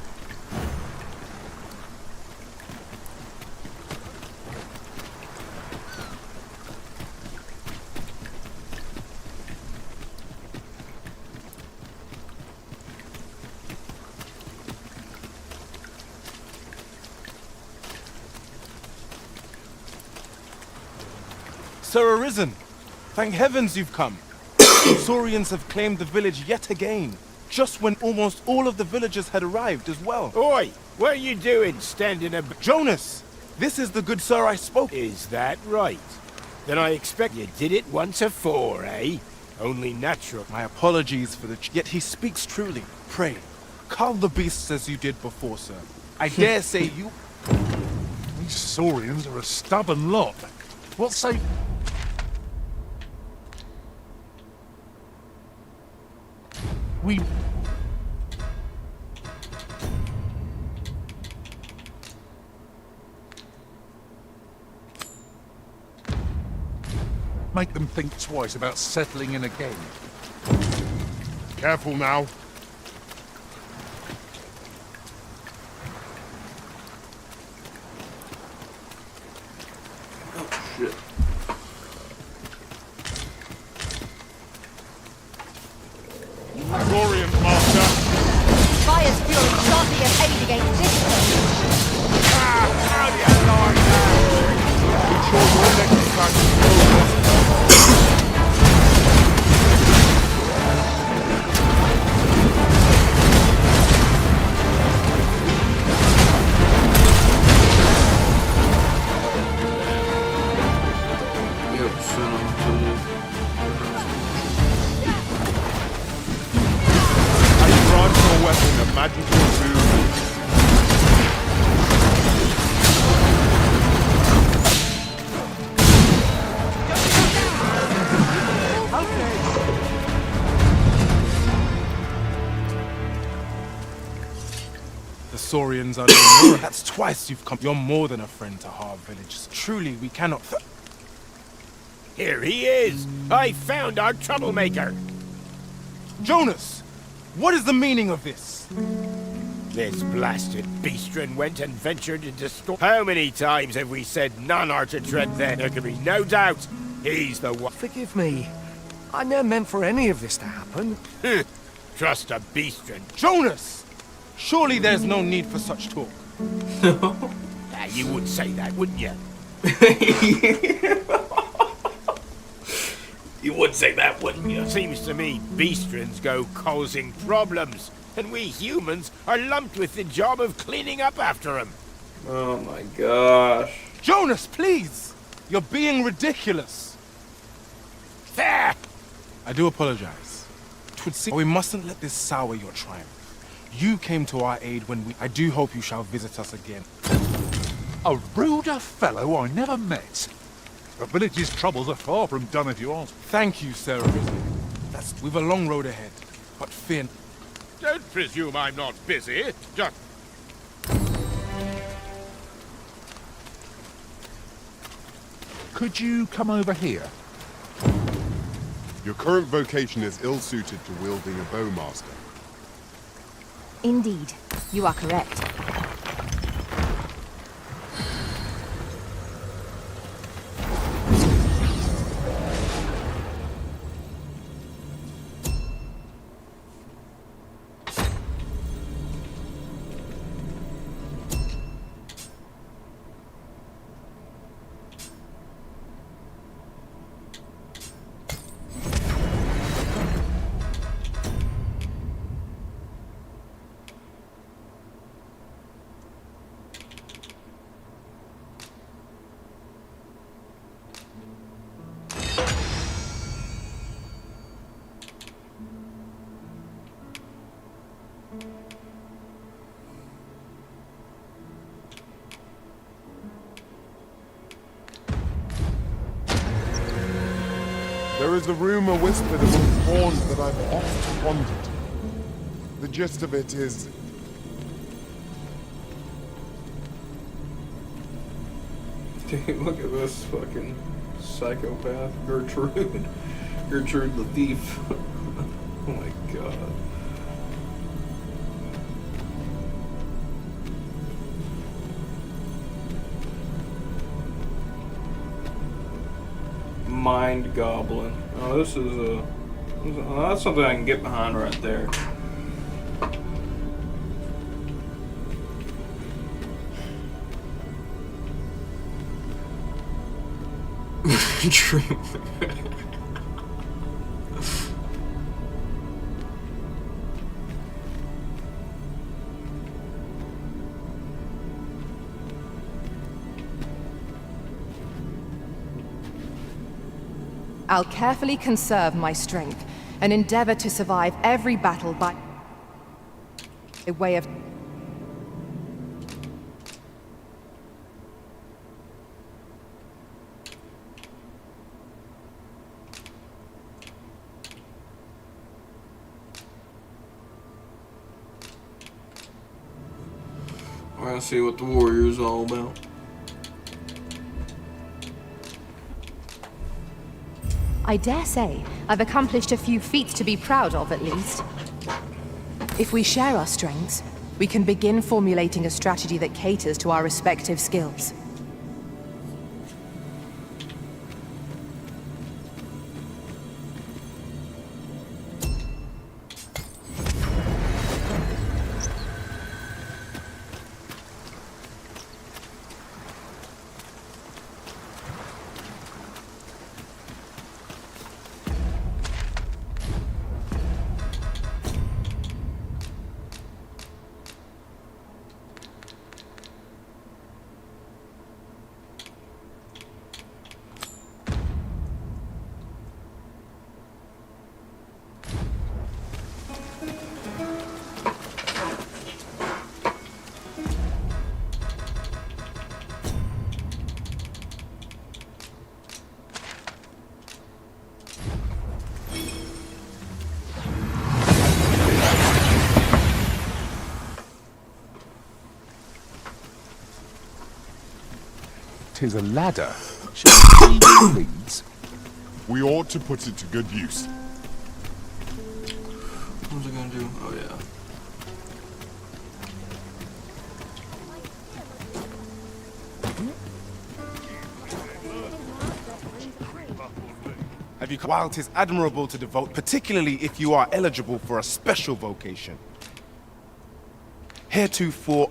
Sir Arisen, thank heavens you've come. Saurians have claimed the village yet again, just when almost all of the villagers had arrived as well. Oi! What are you doing standing up? Jonas! This is the good sir I spoke. Is that right? Then I expect you did it once afore, eh? Only natural. My apologies for the... Yet he speaks truly. Pray, cull the beasts as you did before, sir. I dare say you... These Saurians are a stubborn lot. What say... We... Make them think twice about settling in again. Careful now. Oh, shit. Saurian master. Fire's fury shan't be of aid against this one. How do you like that? Ensure your next attack is no Yep, send him to the... I grant your weapon a magical boon. The Saurians are no more. That's twice you've come. You're more than a friend to our village. Truly, we cannot... Here he is! I found our troublemaker! Jonas! What is the meaning of this? This blasted beastren went and ventured to destroy... How many times have we said none are to tread there? There can be no doubt he's the one... Forgive me. I never meant for any of this to happen. Trust a beastren. Jonas! Surely there's no need for such talk. You would say that, wouldn't you? You would say that, wouldn't you? Seems to me beastrens go causing problems, and we humans are lumped with the job of cleaning up after them. Oh my gosh. Jonas, please! You're being ridiculous. There! I do apologize. 'Twould seem we mustn't let this sour your triumph. You came to our aid when we... I do hope you shall visit us again. A ruder fellow I never met. The village's troubles are far from done if you ask. Thank you, Sir Arisen. We've a long road ahead, but fear... Don't presume I'm not busy. Just... Could you come over here? Your current vocation is ill-suited to wielding a bowmaster. Indeed, you are correct. is a rumor whispered among pawns that I've oft pondered. The gist of it is... Dude, look at this fucking psychopath. Gertrude. Gertrude the thief. Oh my god. Mind Goblin. Oh, this is a... that's something I can get behind right there. True. I'll carefully conserve my strength and endeavor to survive every battle by a way of... We're gonna see what the warrior is all about. I dare say I've accomplished a few feats to be proud of, at least. If we share our strengths, we can begin formulating a strategy that caters to our respective skills. Tis a ladder. Shall we see where it leads? We ought to put it to good use. What's it gonna do? Oh yeah. Have you... While 'tis admirable to devote, particularly if you are eligible for a special vocation. Heretofore...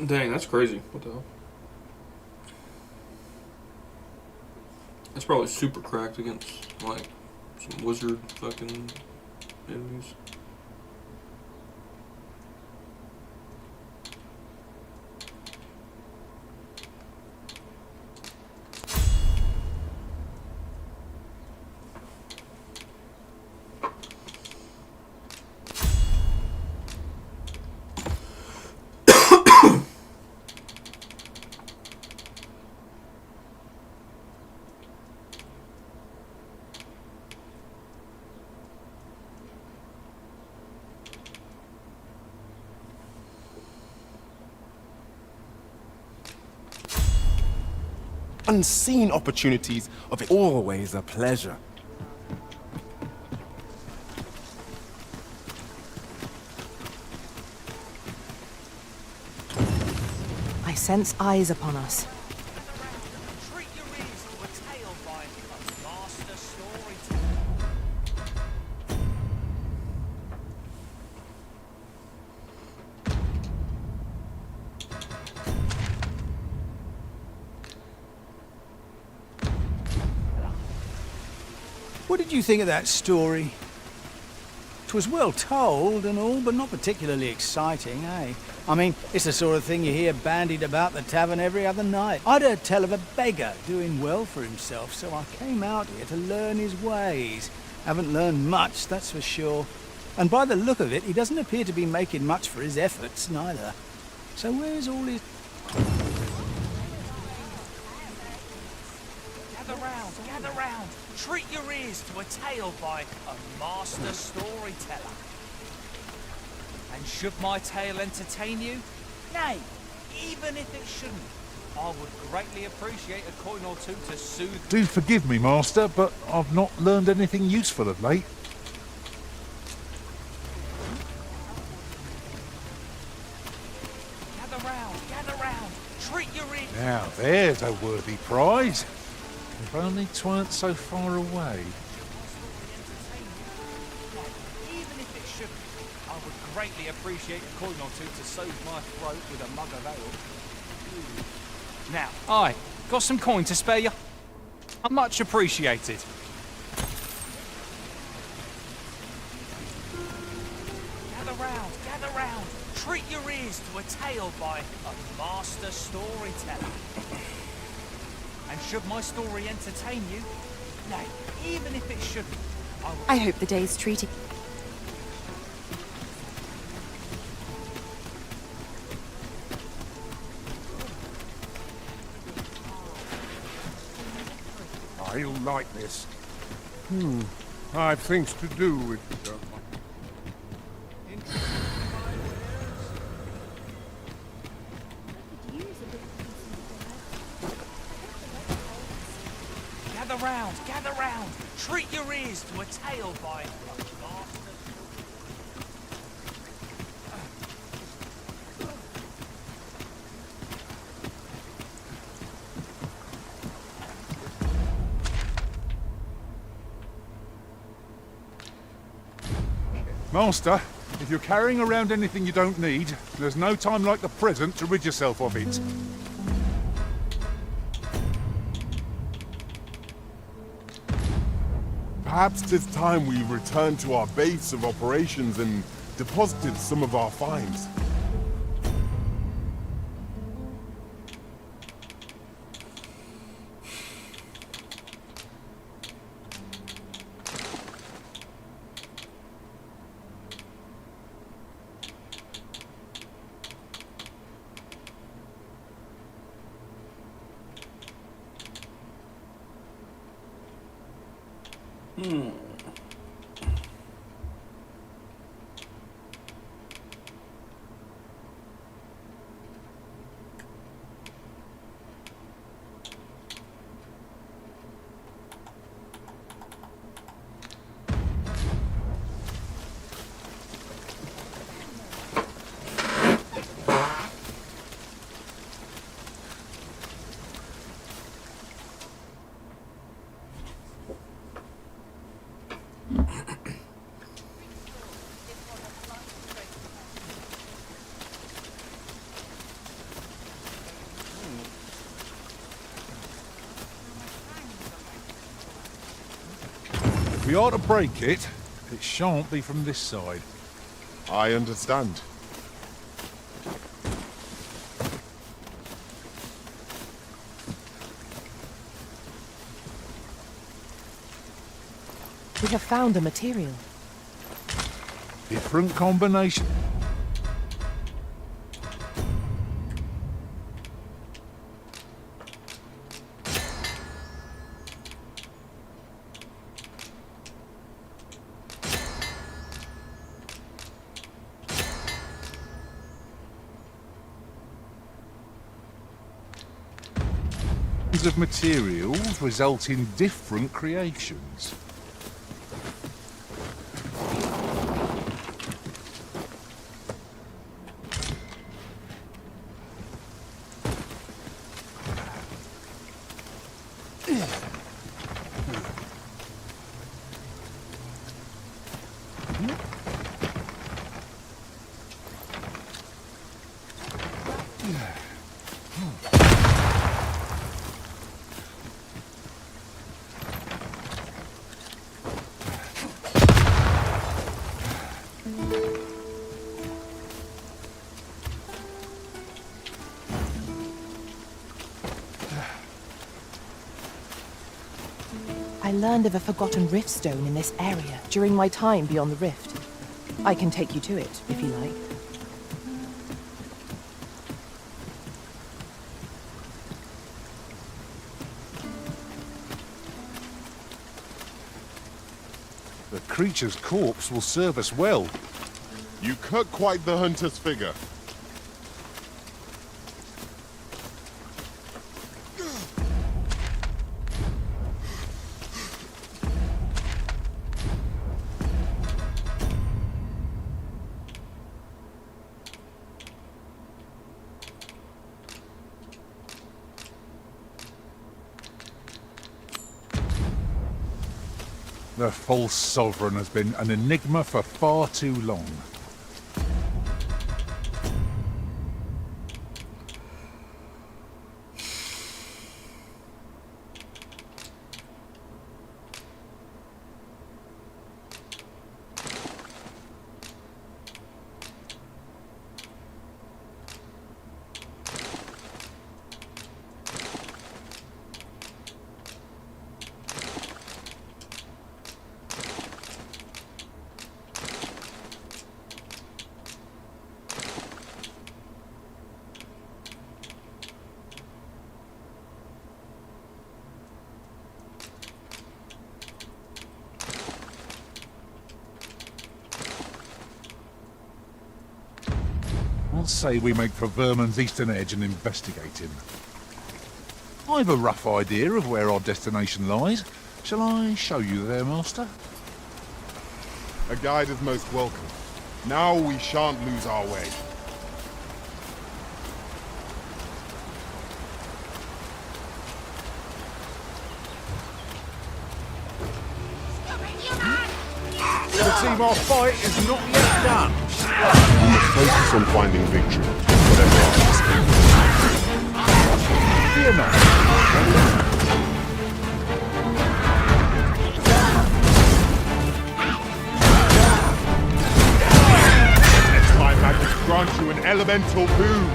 Dang, that's crazy. What the hell? That's probably super cracked against, like, some wizard fucking enemies. unseen opportunities of it. Always a pleasure. I sense eyes upon us. Treat your ears to a tale by a master storyteller. What did you think of that story? 'Twas well told and all, but not particularly exciting, eh? I mean, it's the sort of thing you hear bandied about the tavern every other night. I'd heard tell of a beggar doing well for himself, so I came out here to learn his ways. Haven't learned much, that's for sure. And by the look of it, he doesn't appear to be making much for his efforts, neither. So where's all his... Gather round. Treat your ears to a tale by a master storyteller. And should my tale entertain you? Nay, even if it shouldn't, I would greatly appreciate a coin or two to soothe... Do forgive me, Master, but I've not learned anything useful of late. Gather round. Treat your ears... Now there's a worthy prize. If only 'tweren't so far away. Even if it shouldn't, I would greatly appreciate a coin or two to soothe my throat with a mug of ale. Now, aye, got some coin to spare you? Much appreciated. Gather round. Treat your ears to a tale by a master storyteller. And should my story entertain you, nay, even if it shouldn't, I hope the day's treating... I'll like this. I've things to do with the dogma. Gather round. Treat your ears to a tale by a master. Master, if you're carrying around anything you don't need, there's no time like the present to rid yourself of it. Perhaps 'tis time we returned to our base of operations and deposited some of our finds. If we are to break it, it shan't be from this side. I understand. We have found a material. Different combination. Of materials result in different creations. I learned of a forgotten rift stone in this area during my time beyond the rift. I can take you to it, if you like. The creature's corpse will serve us well. You cut quite the hunter's figure. The false sovereign has been an enigma for far too long. I'll say we make for Vermin's eastern edge and investigate him. I've a rough idea of where our destination lies. Shall I show you there, Master? A guide is most welcome. Now we shan't lose our way. The team our fight is not yet done. We must focus on finding victory, whatever our task. Fear not. Next time magic grant you an elemental boon.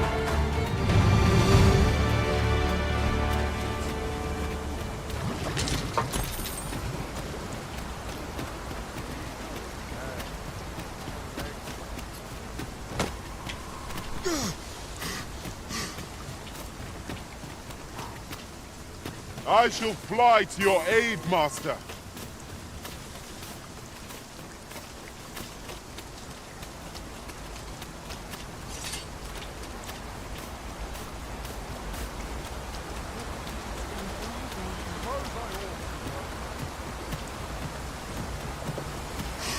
I shall fly to your aid, Master.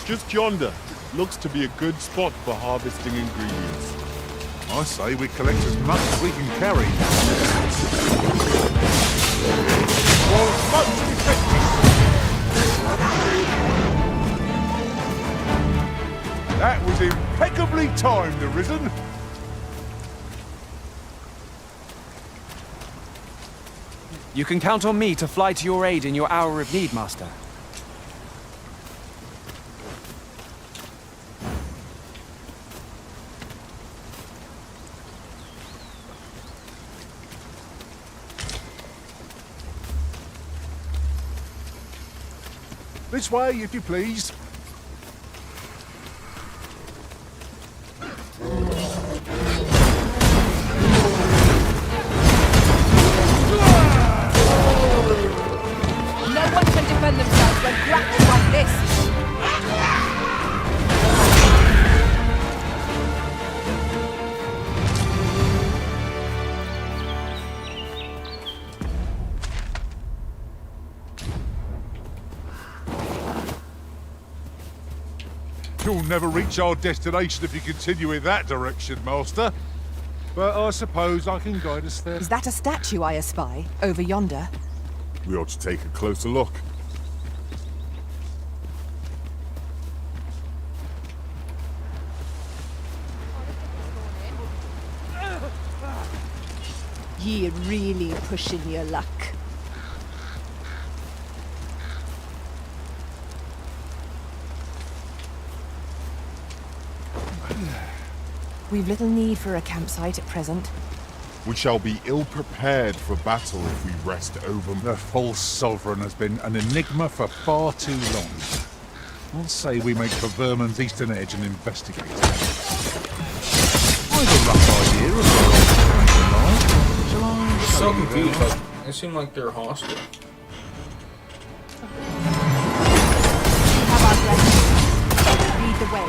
Just yonder. Looks to be a good spot for harvesting ingredients. I say we collect as much as we can carry. That was impeccably timed, Arisen. You can count on me to fly to your aid in your hour of need, Master. This way, if you please. No one can defend themselves when grappled like this. You'll never reach our destination if you continue in that direction, Master. But I suppose I can guide us there. Is that a statue I espy, over yonder? We ought to take a closer look. Ye really pushing your luck. We've little need for a campsite at present. We shall be ill-prepared for battle if we rest over... The false sovereign has been an enigma for far too long. I'll say we make for Vermin's eastern edge and investigate. I have a rough idea of where our operation lies. Shall I I'm so show you confused. there? Like, they seem like they're hostile. Have our blessing. Lead the way.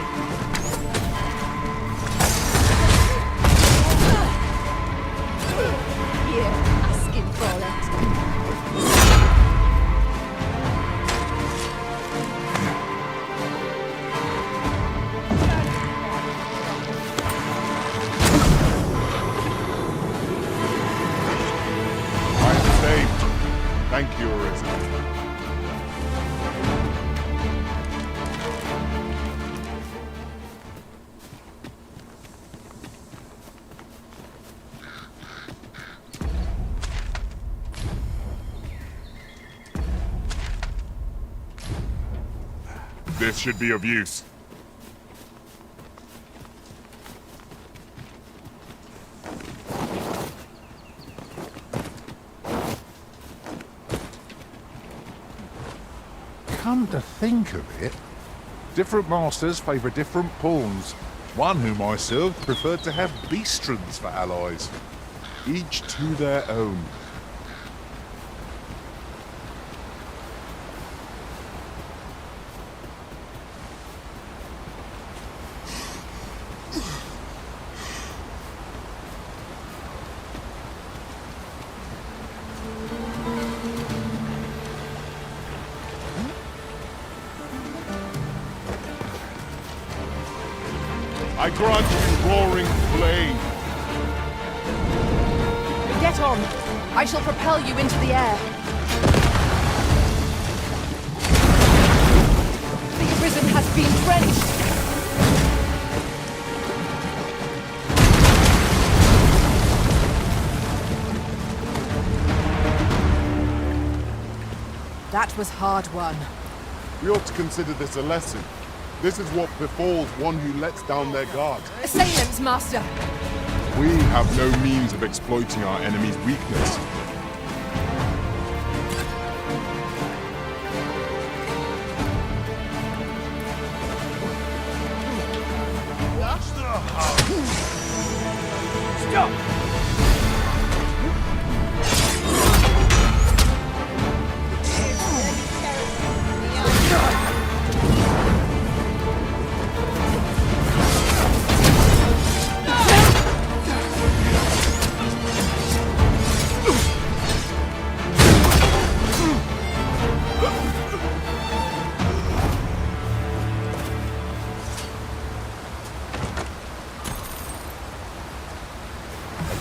Here, asking for it. I am saved. Thank you, Arisen. This should be of use. Come to think of it, different masters favour different pawns. One whom I served preferred to have beastrons for allies. Each to their own. I grant you roaring flame. Get on! I shall propel you into the air. The Arisen has been drenched! That was hard won. We ought to consider this a lesson. This is what befalls one who lets down their guard. Assailants, Master! We have no means of exploiting our enemy's weakness. What's the hell? Stop!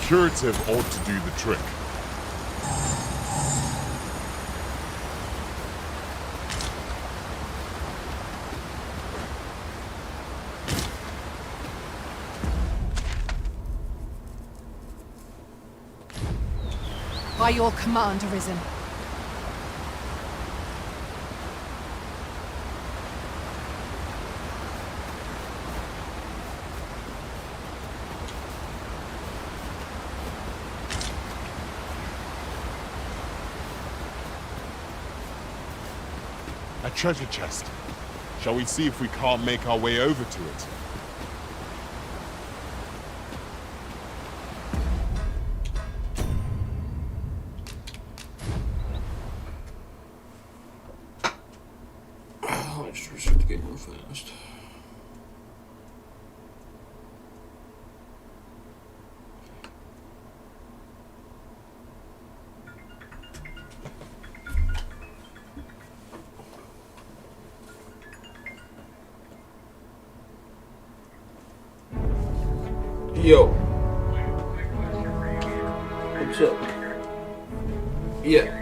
Curative ought to do the trick. By your command, Arisen. A treasure chest. Shall we see if we can't make our way over to it? Let's reset the game real fast. Yo. What's up? Yeah.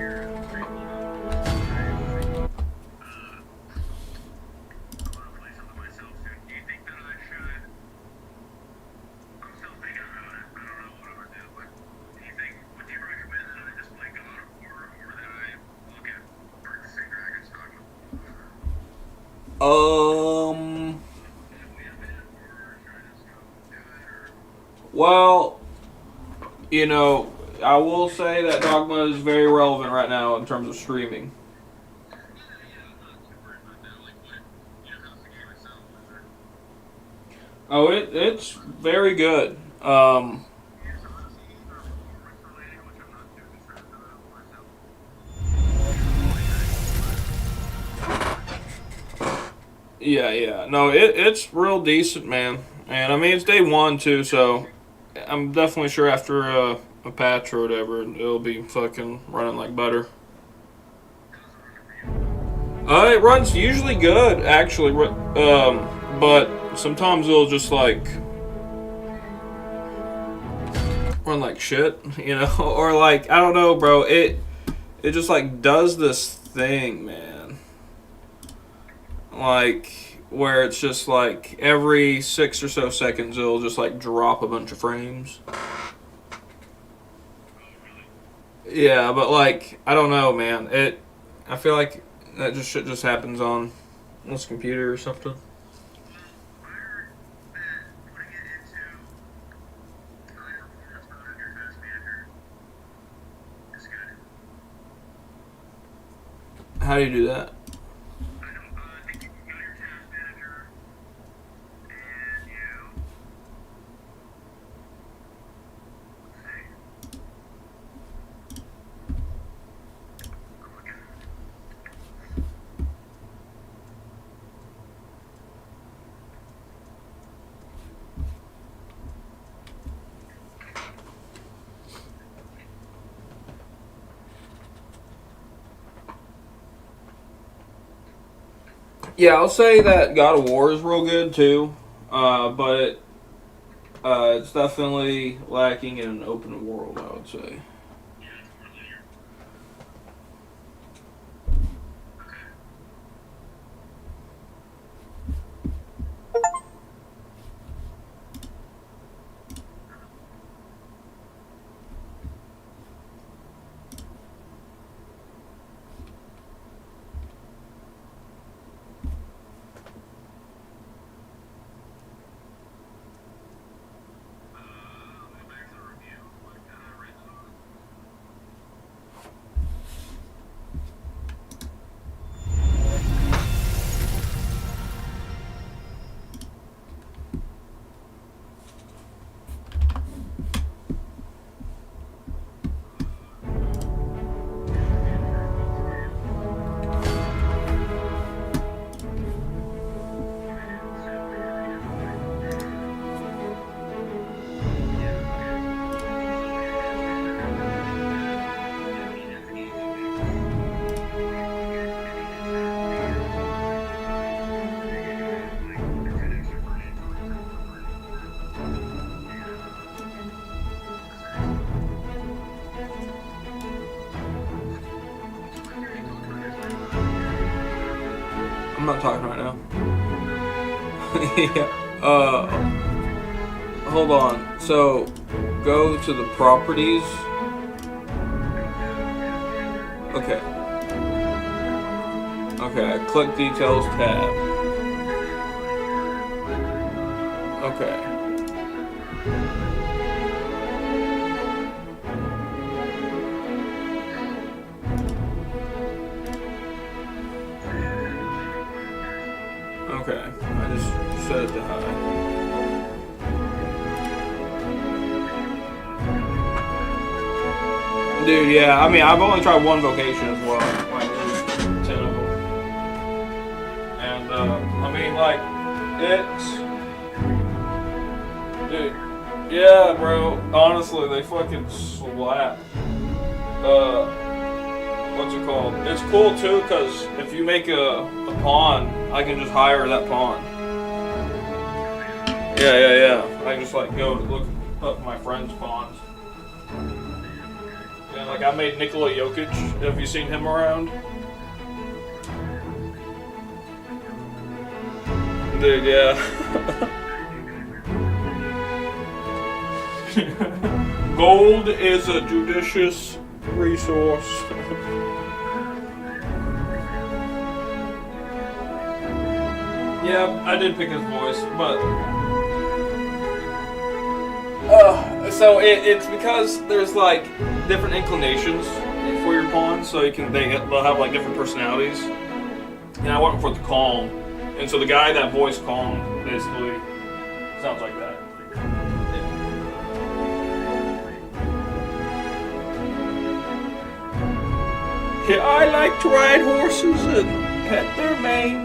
Well, you know, I will say that Dogma is very relevant right now in terms of streaming. Oh, it's very good. Yeah. No, it's real decent, man. And I mean, it's day one too, so I'm definitely sure after a patch or whatever, it'll be fucking running like butter. It runs usually good, actually. But sometimes it'll just like run like shit, you know, or like I don't know, bro. It just like does this thing, man. Like where it's just like every 6 or so seconds it'll just like drop a bunch of frames. Yeah, but like I don't know, man. I feel like that just shit just happens on this computer or something. How do you do that? Yeah, I'll say that God of War is real good too, but it's definitely lacking in an open world, I would say. I'm not talking right now. Yeah. Hold on. So, go to the properties. Okay. Okay, click details tab. Okay. Okay, I just set it to high. Dude, yeah, I mean, I've only tried one vocation as well. Like, there's 10 of them. And, I mean, like, it's... Dude, yeah, bro, honestly, they fucking slap. What's it called? It's cool, too, because if you make a pawn, I can just hire that pawn. Yeah. I can just, like, go look up my friend's pawns. Yeah, like, I made Nikola Jokic. Have you seen him around? Dude, yeah. Gold is a judicious resource. Yeah, I did pick his voice, but So it's because there's like different inclinations for your pawns, so they'll have like different personalities. And I went for the calm, and so the guy that voiced calm basically sounds like that. Yeah, I like to ride horses and pet their manes.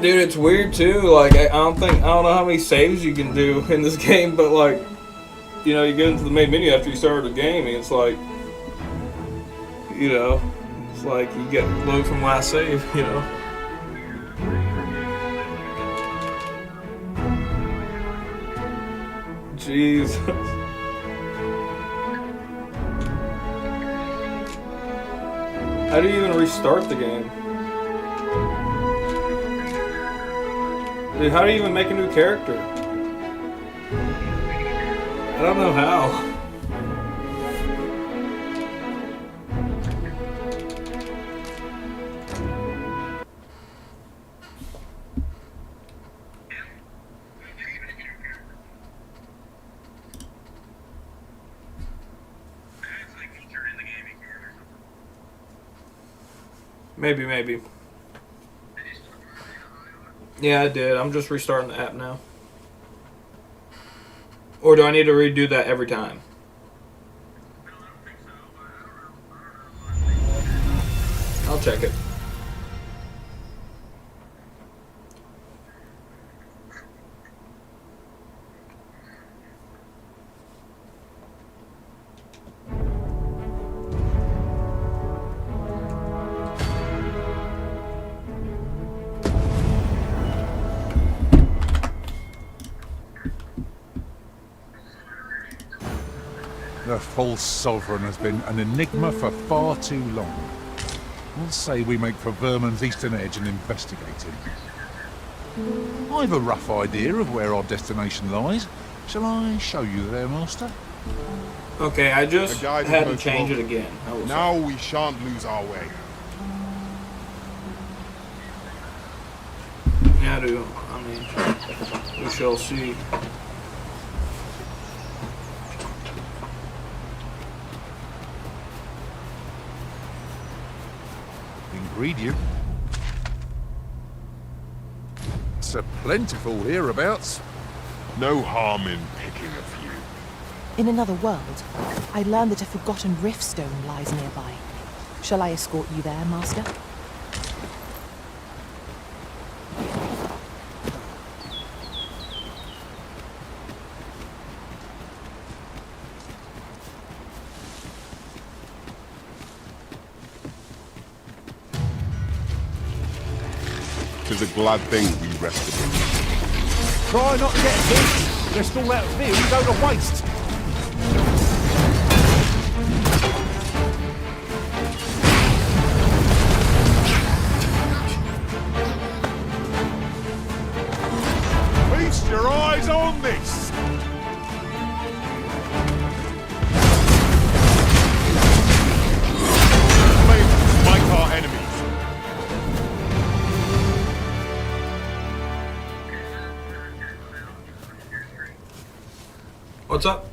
Dude, it's weird too. Like, I don't know how many saves you can do in this game, but like, you know, you get into the main menu after you start the game, and it's like, you know, it's like you get load from last save, you know. Jeez. How do you even restart the game? Dude, how do you even make a new character? I don't know how. Maybe. Yeah, I did. I'm just restarting the app now. Or do I need to redo that every time? I'll check it. The false sovereign has been an enigma for far too long. Let's say we make for Vermin's eastern edge and investigate him. I've a rough idea of where our destination lies. Shall I show you there, Master? Okay, I just had to change it again. Now we shan't lose our way. Yeah, dude. I mean, we shall see. Ingredient. It's a plentiful hereabouts. No harm in picking a few. In another world, I learned that a forgotten riftstone lies nearby. Shall I escort you there, Master? Tis a glad thing we rested him. Try not to get hit. Rest all that fuel go to waste. What's up?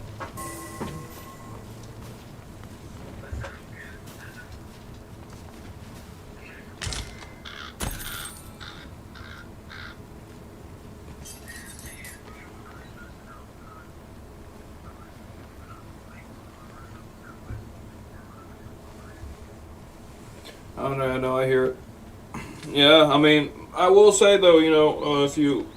Oh no, no, I hear it. Yeah, I mean, I will say though, you know, if you,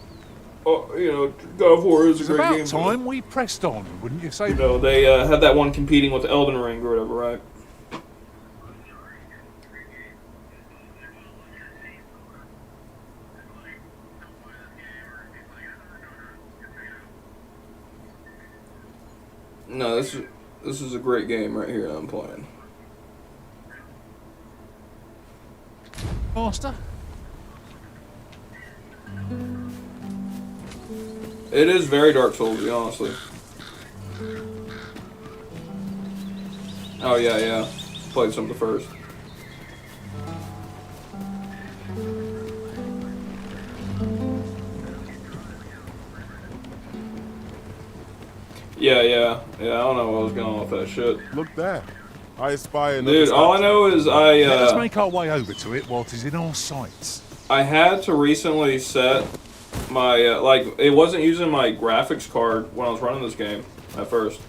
you know, God of War is a It's great about game. time we pressed on, wouldn't you say? You know, they had that one competing with Elden Ring or whatever, right? No, this is a great game right here I'm playing. Master? It is very Dark Souls-y, honestly. Oh yeah, yeah. Played some of the first. Yeah, yeah, yeah. I don't know what was going on with that shit. Look there. I espy another Dude, all I know is Let us make our way over to it while it is in our sights. I had to recently set my like it wasn't using my graphics card when I was running this game at first.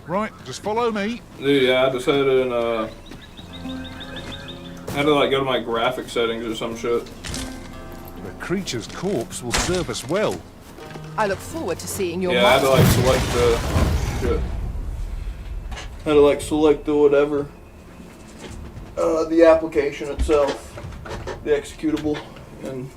Right, just follow me. Dude, yeah, I just had it in had to like go to my graphic settings or some shit. The creature's corpse will serve us well. I look forward to seeing your Yeah, I had to like select the shit. Had to like select the whatever. The application itself. The executable. And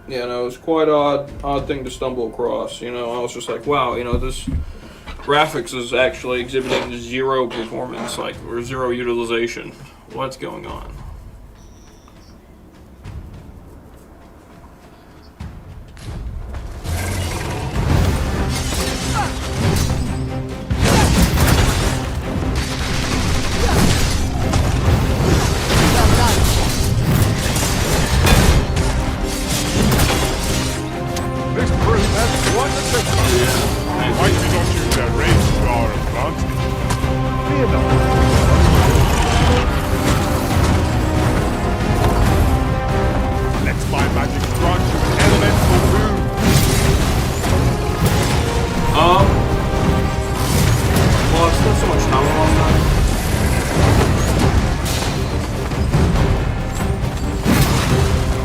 yeah, no, it was quite odd thing to stumble across. You know, I was just like, wow, you know, this graphics is actually exhibiting zero performance, like, or zero utilization. What's going on? This brute has quite a trick. Why do you not use their range to our advantage? Fear not. Let my magic grant you elemental boon. Well, I spent so much time on that.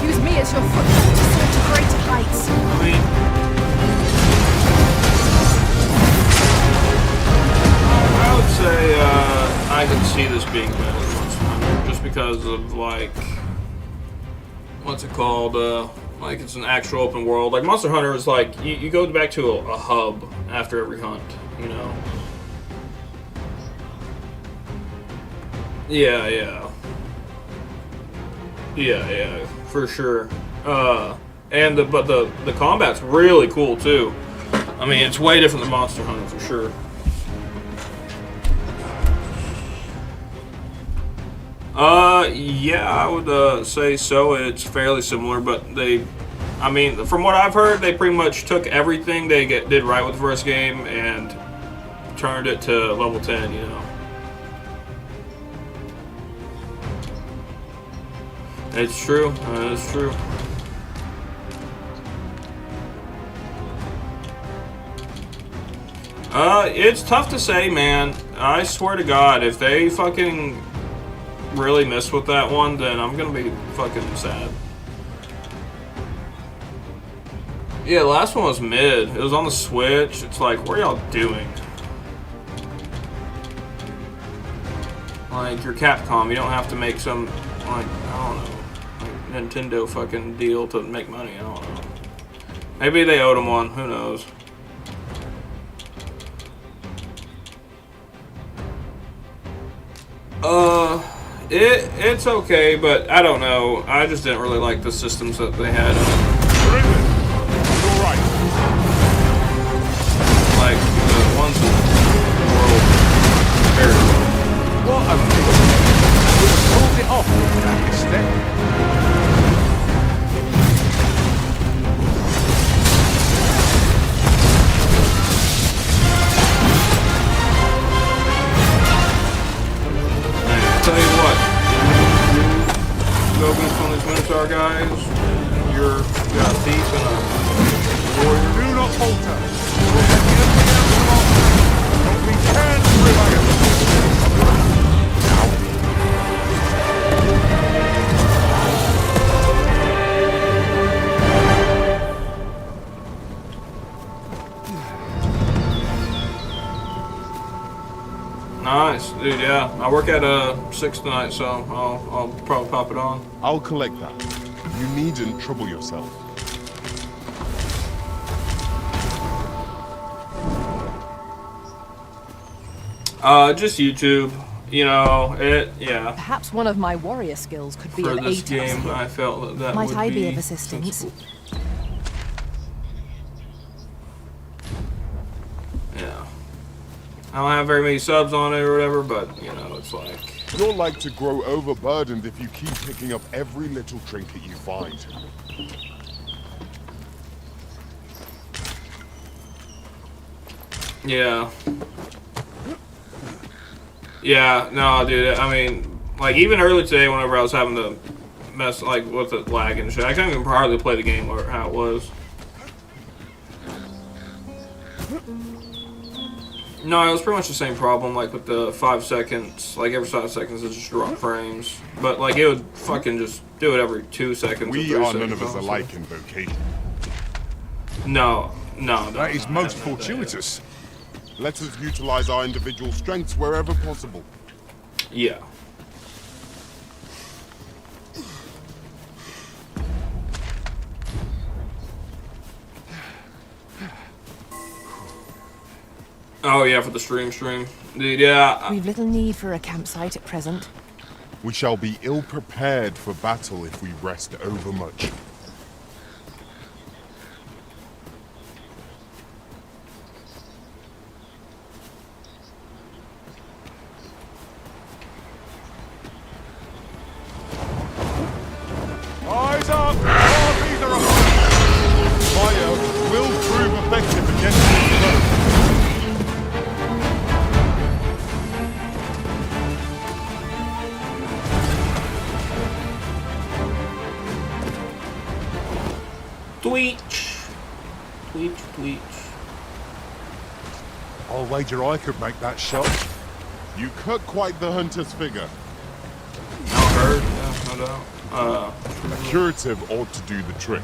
Use me as your footman to soar to greater heights. I mean, I would say I could see this being better than Monster Hunter, just because of like, what's it called? Like it's an actual open world. Like Monster Hunter is like you go back to a hub after every hunt, you know. Yeah, yeah. Yeah, yeah, for sure. And the combat's really cool too. I mean, it's way different than Monster Hunter for sure. Yeah, I would say so. It's fairly similar, but I mean, from what I've heard, they pretty much took everything they did right with the first game and turned it to level 10, you know. It's true. It's true. It's tough to say, man. I swear to God, if they fucking really miss with that one, then I'm gonna be fucking sad. Yeah, the last one was mid. It was on the Switch. It's like, what are y'all doing? Like, you're Capcom. You don't have to make some, like, I don't know, like Nintendo fucking deal to make money. I don't know. Maybe they owed them one. Who knows? It's okay, but I don't know. I just didn't really like the systems that they had. Alright. Like the ones in the world. Very well. What a falter. We'll take everything else along, but we can prevail. Nice, dude. Yeah, I work at 6 tonight, so I'll probably pop it on. I'll collect that. You needn't trouble yourself. Just YouTube. You know, yeah. Perhaps one of my warrior skills could be For an this aid game, task. I felt that Might would I be be of assistance? sensible. Yeah. I don't have very many subs on it or whatever, but you know, it's like You're like to grow overburdened if you keep picking up every little trinket you find. yeah. Yeah, no, dude. I mean, like even early today, whenever I was having to mess like with the lag and shit, I couldn't even hardly play the game or how it was. No, it was pretty much the same problem, like with the 5 seconds. Like every 5 seconds, it just dropped frames. But like it would fucking just do it every 2 seconds. We or 3 are seconds, none of us honestly. alike in vocation. No. That is most fortuitous. Let us utilize our individual strengths wherever possible. Yeah. Oh yeah, for the stream. Dude, yeah. We've little need for a campsite at present. We shall be ill prepared for battle if we rest overmuch. Eyes up! Harpies are upon! Fire will prove effective against this foe. Tweet. I'll wager I could make that shot. You cut quite the hunter's figure. Not heard, yeah, no doubt. A curative ought to do the trick.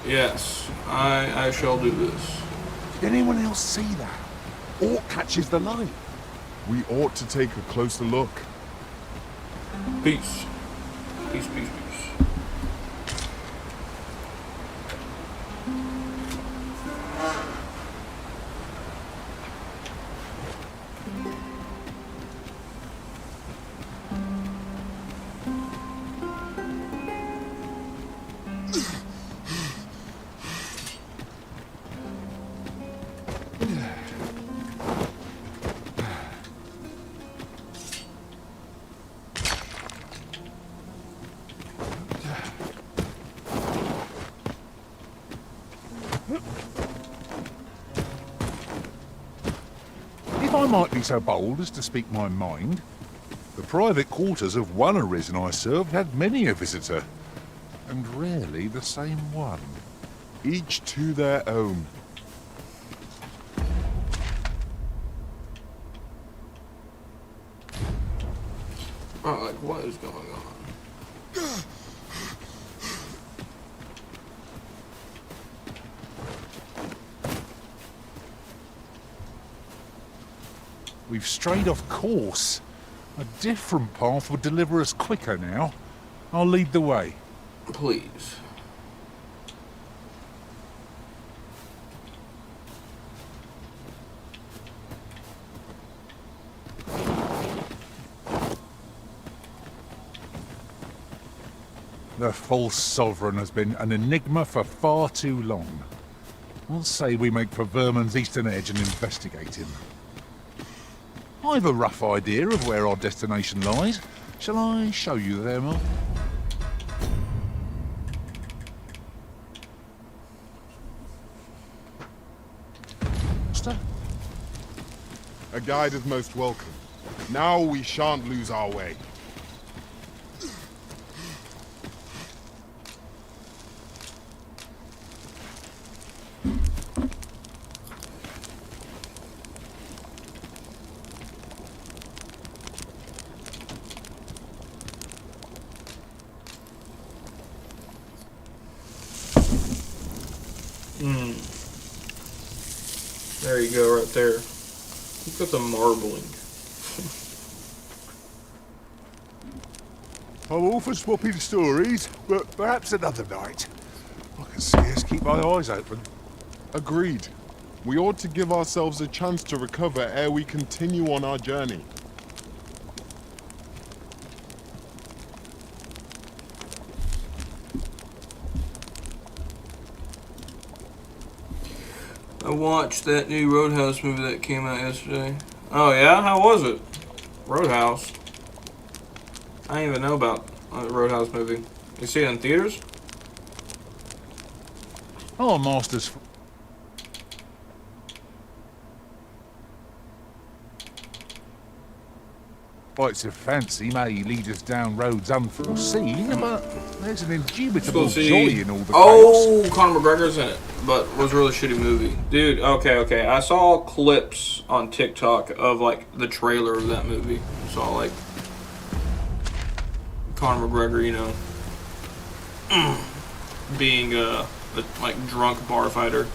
Yes, I shall do this. Did anyone else see that? Orc catches the light. We ought to take a closer look. Peace. Peace. If I might be so bold as to speak my mind, the private quarters of one arisen I served had many a visitor, and rarely the same one. Each to their own. Bro, like what is going on? We've strayed off course. A different path would deliver us quicker now. I'll lead the way. Please. The false sovereign has been an enigma for far too long. I'll say we make for Vermin's eastern edge and investigate him. I've a rough idea of where our destination lies. Shall I show you there, Mark? Master? A guide is most welcome. Now we shan't lose our way. There you go, right there. Look at the marbling. I'm all for swapping stories, but perhaps another night. I can scarce keep my eyes open. Agreed. We ought to give ourselves a chance to recover ere we continue on our journey. I watched that new Roadhouse movie that came out yesterday. Oh yeah? How was it? Roadhouse? I didn't even know about the Roadhouse movie. You see it in theaters? Oh, Masters. Flights of fancy may lead us down roads unforeseen, but there's an indubitable joy in all the chaos. Conor McGregor's in it, but it was a really shitty movie. Dude, okay. I saw clips on TikTok of, like, the trailer of that movie. I saw, like, Conor McGregor, you know, being a like, drunk bar fighter.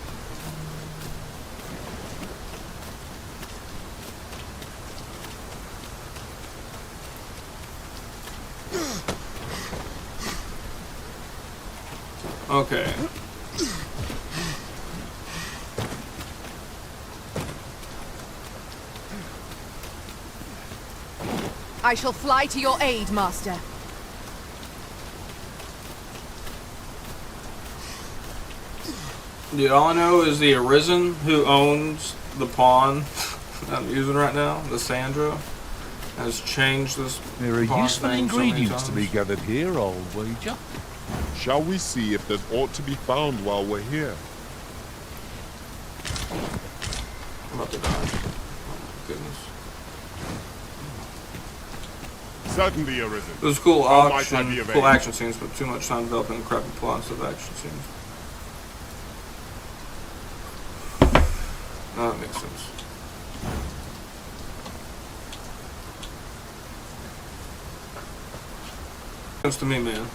Okay. I shall fly to your aid, Master. Dude, all I know is the Arisen, who owns the pawn that I'm using right now, the Sandra, has changed this. There are pawn useful thing so many ingredients to be times. gathered here, I'll wager. Shall we see if there's aught to be found while we're here? I'm about to die. Oh, goodness. Certainly arisen. It was cool How might I be of cool aid? action scenes, but too much time developing the crappy plots of action scenes. No, that makes sense. Sense to me, man.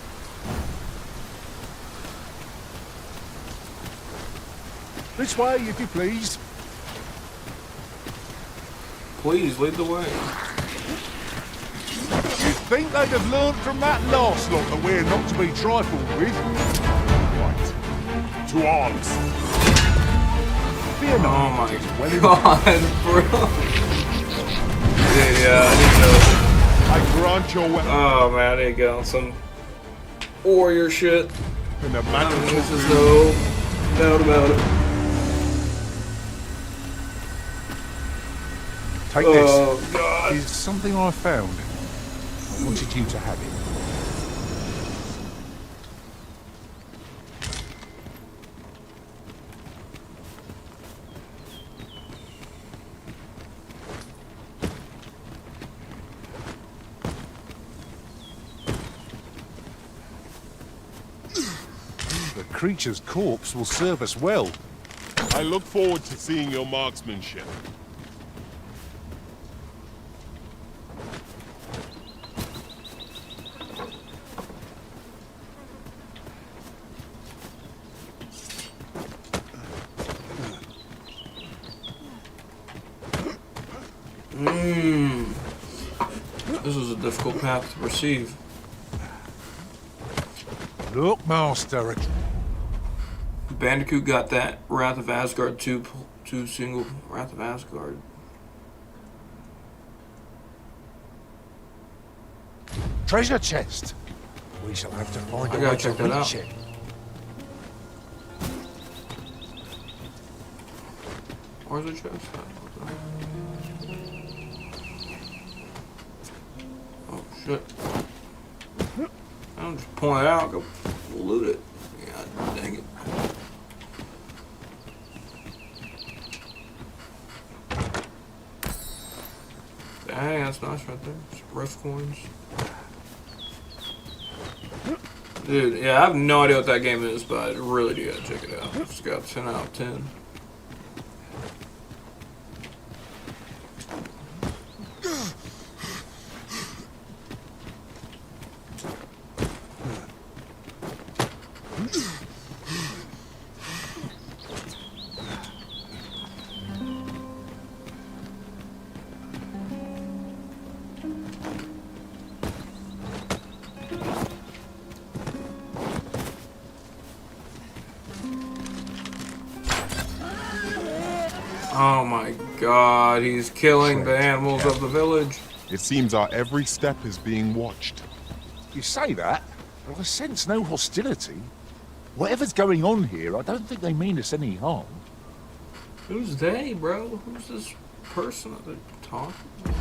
This way, if you please. Please, lead the way. You'd think they'd have learned from that last lot that we're not to be trifled with. Right. To arms. Fear not. Oh my god, bro. Yeah, I need to. I grant your weapon. Oh man, I need to get on some warrior shit. In a magical This is no doubt about it. Take Oh, this. God. It's something I found. I wanted you to have it. The creature's corpse will serve us well. I look forward to seeing your marksmanship. This was a difficult path to perceive. Look, Master. Bandicoot got that Wrath of Asgard 2 single Wrath of Asgard. Treasure chest. We shall have to find I a gotta way to check that out. reach it. Where's the chest at? Oh shit. I'm just point it out, go loot it. God dang it. Dang, that's nice right there. Some rust coins. Dude, yeah, I have no idea what that game is, but I really do gotta check it out. It's got 10 out of 10. Oh my god, he's killing the animals of the village. It seems our every step is being watched. You say that, but I sense no hostility. Whatever's going on here, I don't think they mean us any harm. Who's they, bro? Who's this person that they're talking about?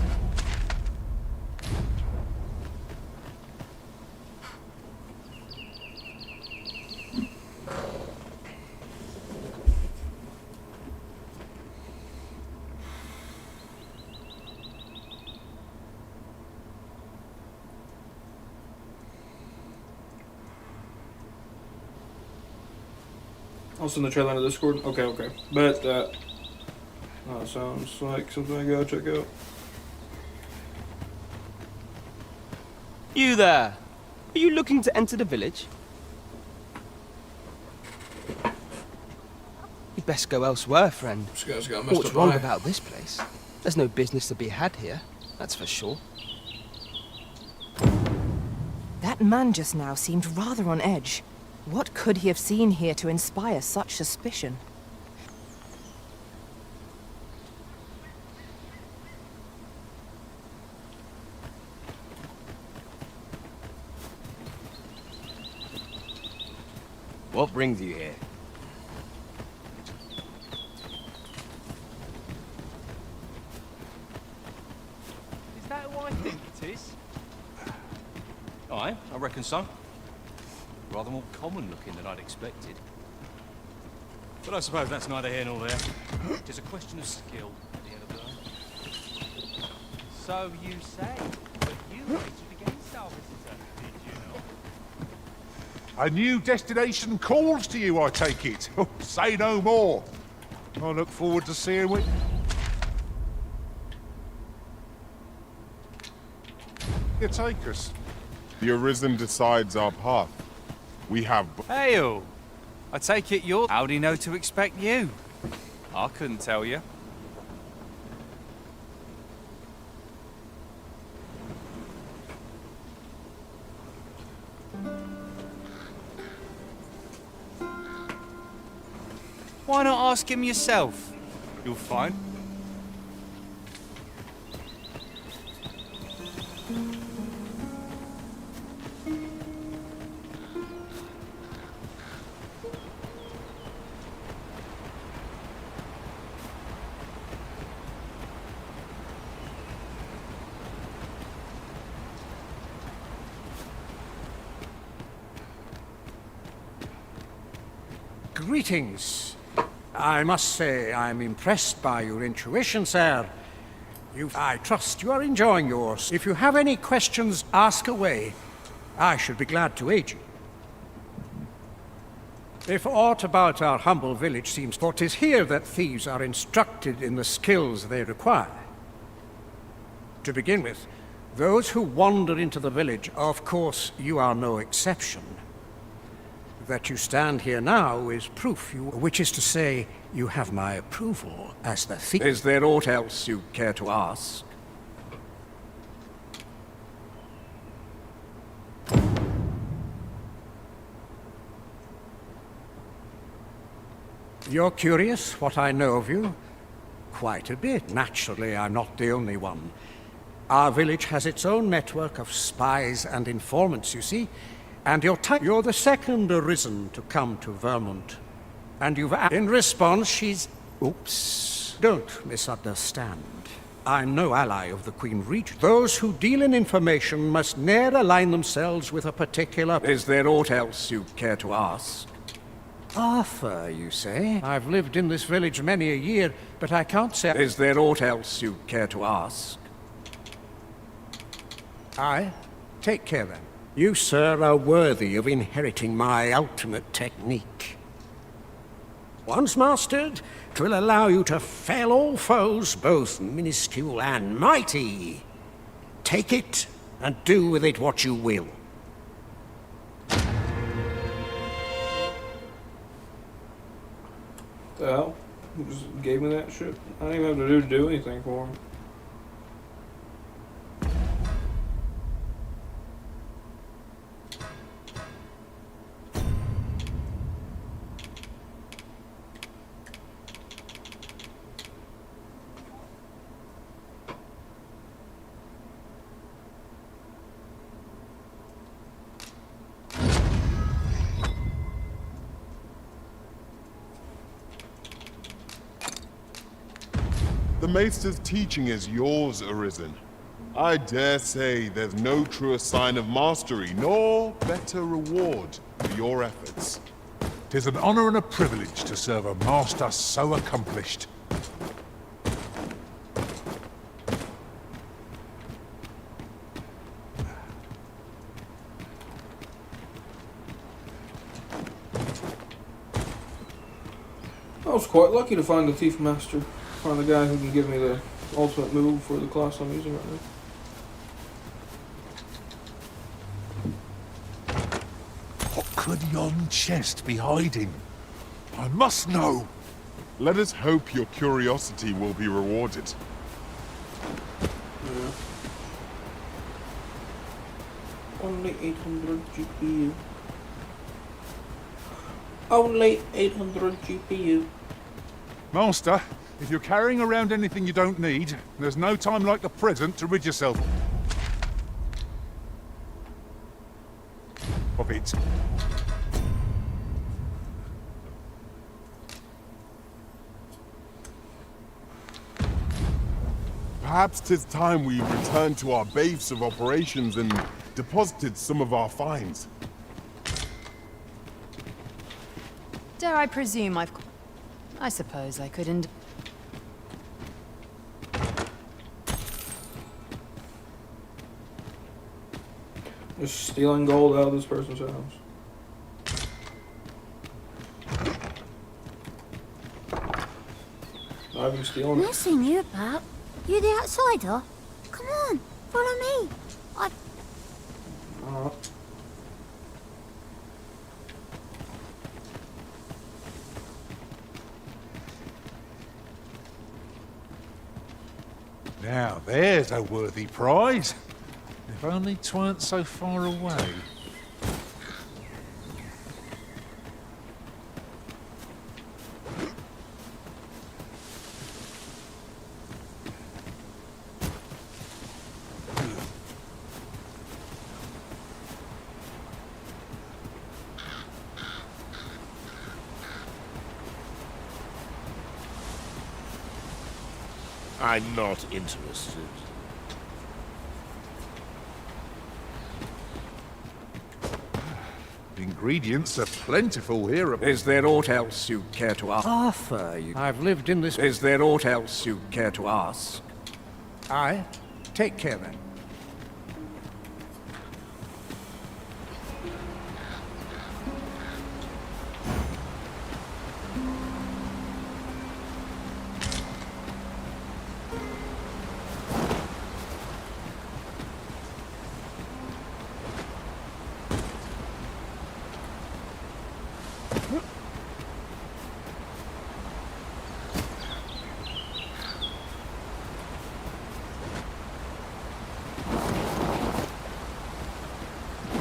I'll send the trailer into Discord. Okay. Bet that. Sounds like something I gotta check out. You there! Are you looking to enter the village? You'd best go elsewhere, friend. This guy's got messed What's up wrong eye. about this place? There's no business to be had here, that's for sure. That man just now seemed rather on edge. What could he have seen here to inspire such suspicion? What brings you here? Is that who I think it is? Aye, I reckon so. Rather more common looking than I'd expected. But I suppose that's neither here nor there. It's a question of skill at the end of the day. So you say, but you waited against our visitor, did you not? A new destination calls to you, I take it. Oh, say no more. I look forward to seeing what... You take us. The Arisen decides our path. We have... Hail! I take it you're... How'd he know to expect you? I couldn't tell you. Why not ask him yourself? You'll find. Greetings. I must say I'm impressed by your intuition, sir. I trust you are enjoying yours. If you have any questions, ask away. I should be glad to aid you. If aught about our humble village seems, for 'tis here that thieves are instructed in the skills they require. To begin with, those who wander into the village, of course, you are no exception. That you stand here now is proof, which is to say, you have my approval as the thief. Is there aught else you care to ask? You're curious what I know of you? Quite a bit. Naturally, I'm not the only one. Our village has its own network of spies and informants, you see. And you're the second Arisen to come to Vermont. And in response, she's... Oops. Don't misunderstand. I'm no ally of the Queen Regent. Those who deal in information must ne'er align themselves with a particular... Is there aught else you care to ask? Arthur, you say? I've lived in this village many a year, but I can't say... Is there aught else you care to ask? Aye. Take care then. You, sir, are worthy of inheriting my ultimate technique. Once mastered, 'twill allow you to fell all foes, both minuscule and mighty. Take it, and do with it what you will. The hell? He just gave me that shit. I didn't even have to do anything for him. The Maester's teaching is yours, Arisen. I dare say there's no truer sign of mastery, nor better reward for your efforts. 'Tis an honor and a privilege to serve a master so accomplished. I was quite lucky to find the Thief Master. Find the guy who can give me the ultimate move for the class I'm using right now. What could yon chest be hiding? I must know. Let us hope your curiosity will be rewarded. Yeah. Only 800 GPU. Only 800 GPU. Master, if you're carrying around anything you don't need, there's no time like the present to rid yourself of it. Perhaps 'tis time we returned to our base of operations and deposited some of our finds. Dare I presume I suppose I could Just stealing gold out of this person's house. Not even stealing it. Nothing you about. You the outsider? Come on, follow me. Now there's a worthy prize. If only 'tweren't so far away. I'm not interested. Ingredients are plentiful here. Is there aught else you care to ask? Arthur, I've lived in this... Is there aught else you care to ask? Aye. Take care then.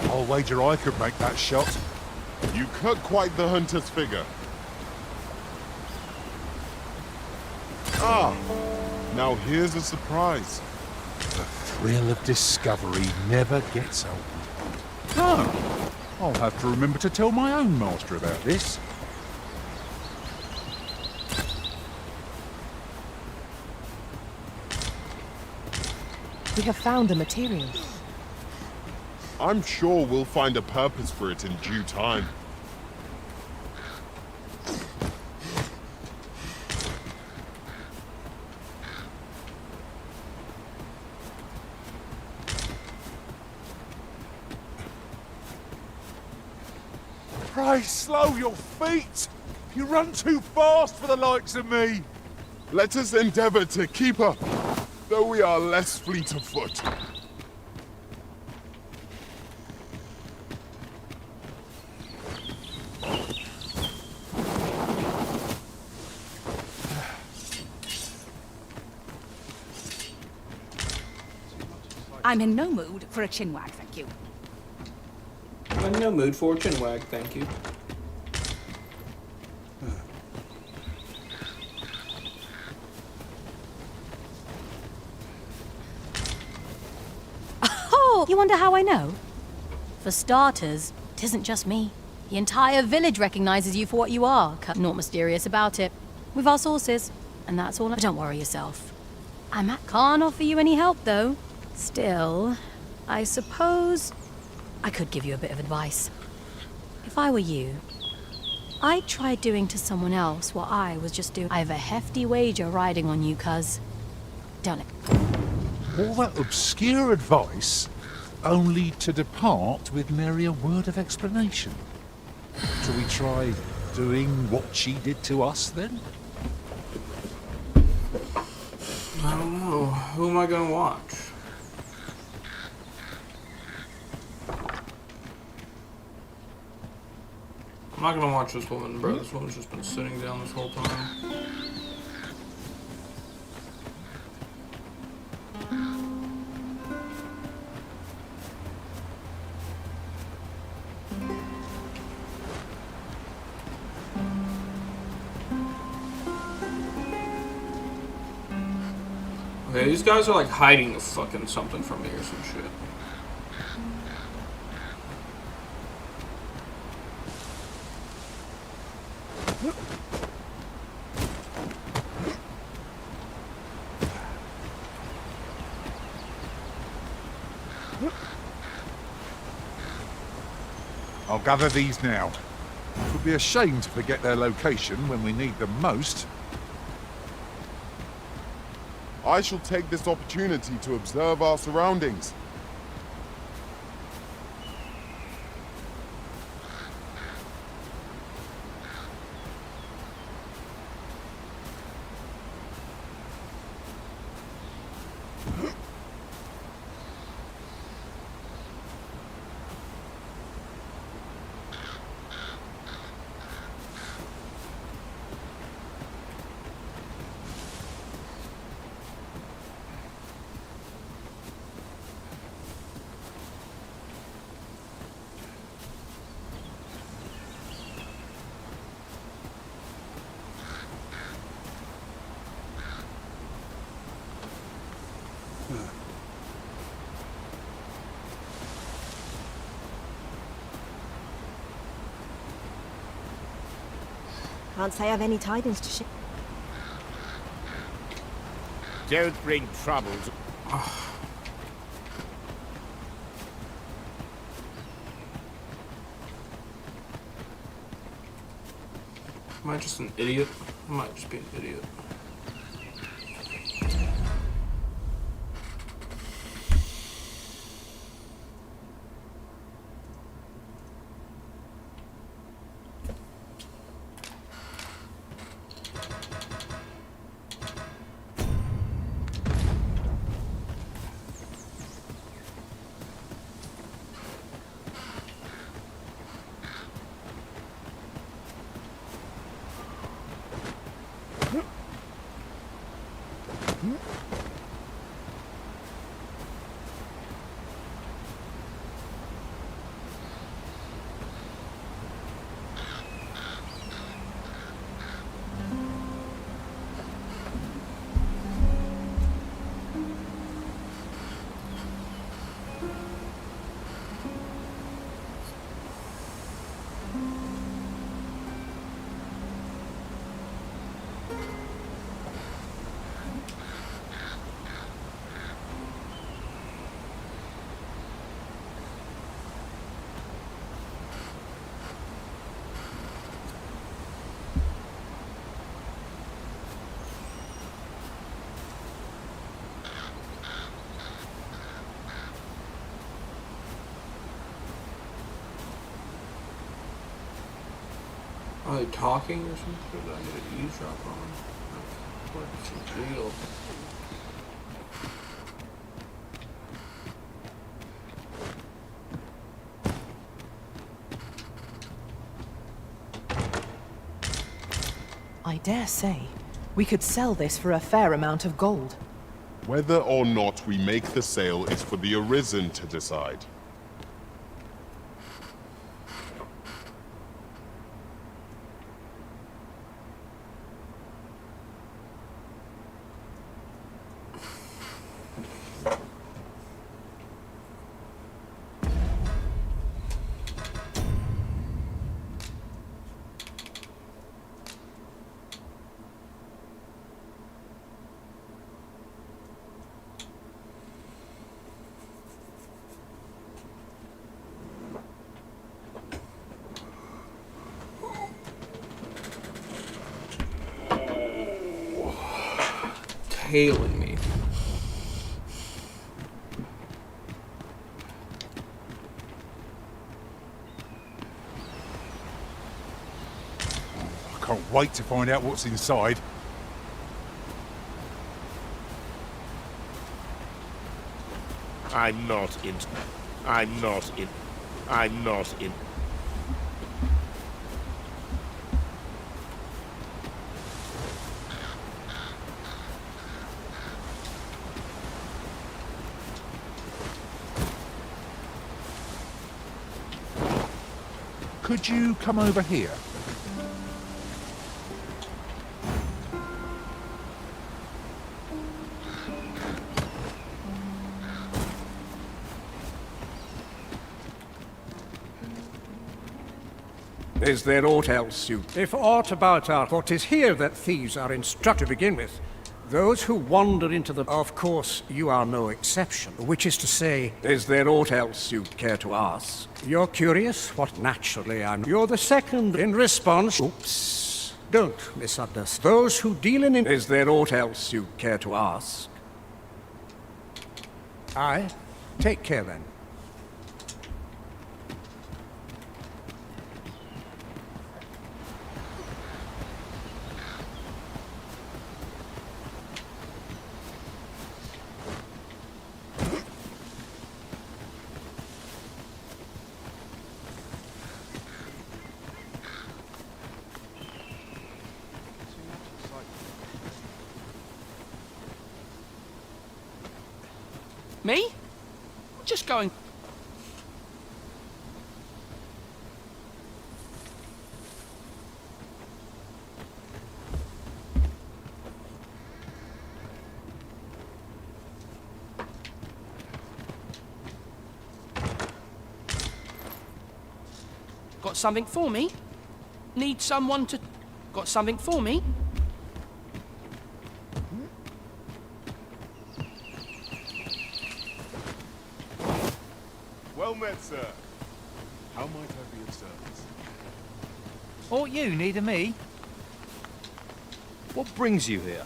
I'll wager I could make that shot. You cut quite the hunter's figure. Ah, now here's a surprise. The thrill of discovery never gets old. Oh, I'll have to remember to tell my own master about this. We have found a material. I'm sure we'll find a purpose for it in due time. Pray slow your feet! You run too fast for the likes of me! Let us endeavor to keep up, though we are less fleet of foot. I'm in no mood for a chinwag, thank you. I'm in no mood for a chinwag, thank you. Oh, you wonder how I know? For starters, it isn't just me. The entire village recognizes you for what you are. Naught mysterious about it. We've our sources, and that's all. But don't worry yourself. Can't offer you any help, though. Still, I suppose I could give you a bit of advice. If I were you, I'd try doing to someone else what I was just doing. I have a hefty wager riding on you, cuz. Don't it? All that obscure advice, only to depart with nary a word of explanation. Shall we try doing what she did to us, then? I don't know. Who am I gonna watch? I'm not gonna watch this woman, bro. This woman's just been sitting down this whole time. Okay, these guys are like hiding fucking something from me or some shit. I'll gather these now. It would be a shame to forget their location when we need them most. I shall take this opportunity to observe our surroundings. Can't say I've any tidings to share. Don't bring troubles. Am I just an idiot? I might just be an idiot. Are they talking or something? Do I need to eavesdrop on? What's the deal? I dare say, we could sell this for a fair amount of gold. Whether or not we make the sale is for the Arisen to decide. impaling me. I can't wait to find out what's inside. I'm not in. I'm not in. I'm not in. Could you come over here? Is there aught else you... If aught about our... For 'tis here that thieves are instructed to begin with. Those who wander into the... Of course, you are no exception. Which is to say, is there aught else you'd care to ask? You're curious? What naturally I'm... You're the second in response... Oops. Don't misunderstand. Those who deal in... Is there aught else you'd care to ask? Aye. Take care then. Me? I'm just going... Got something for me? Need someone to... Got something for me? Well met, sir. How might I be of service? Aught you need of me? What brings you here?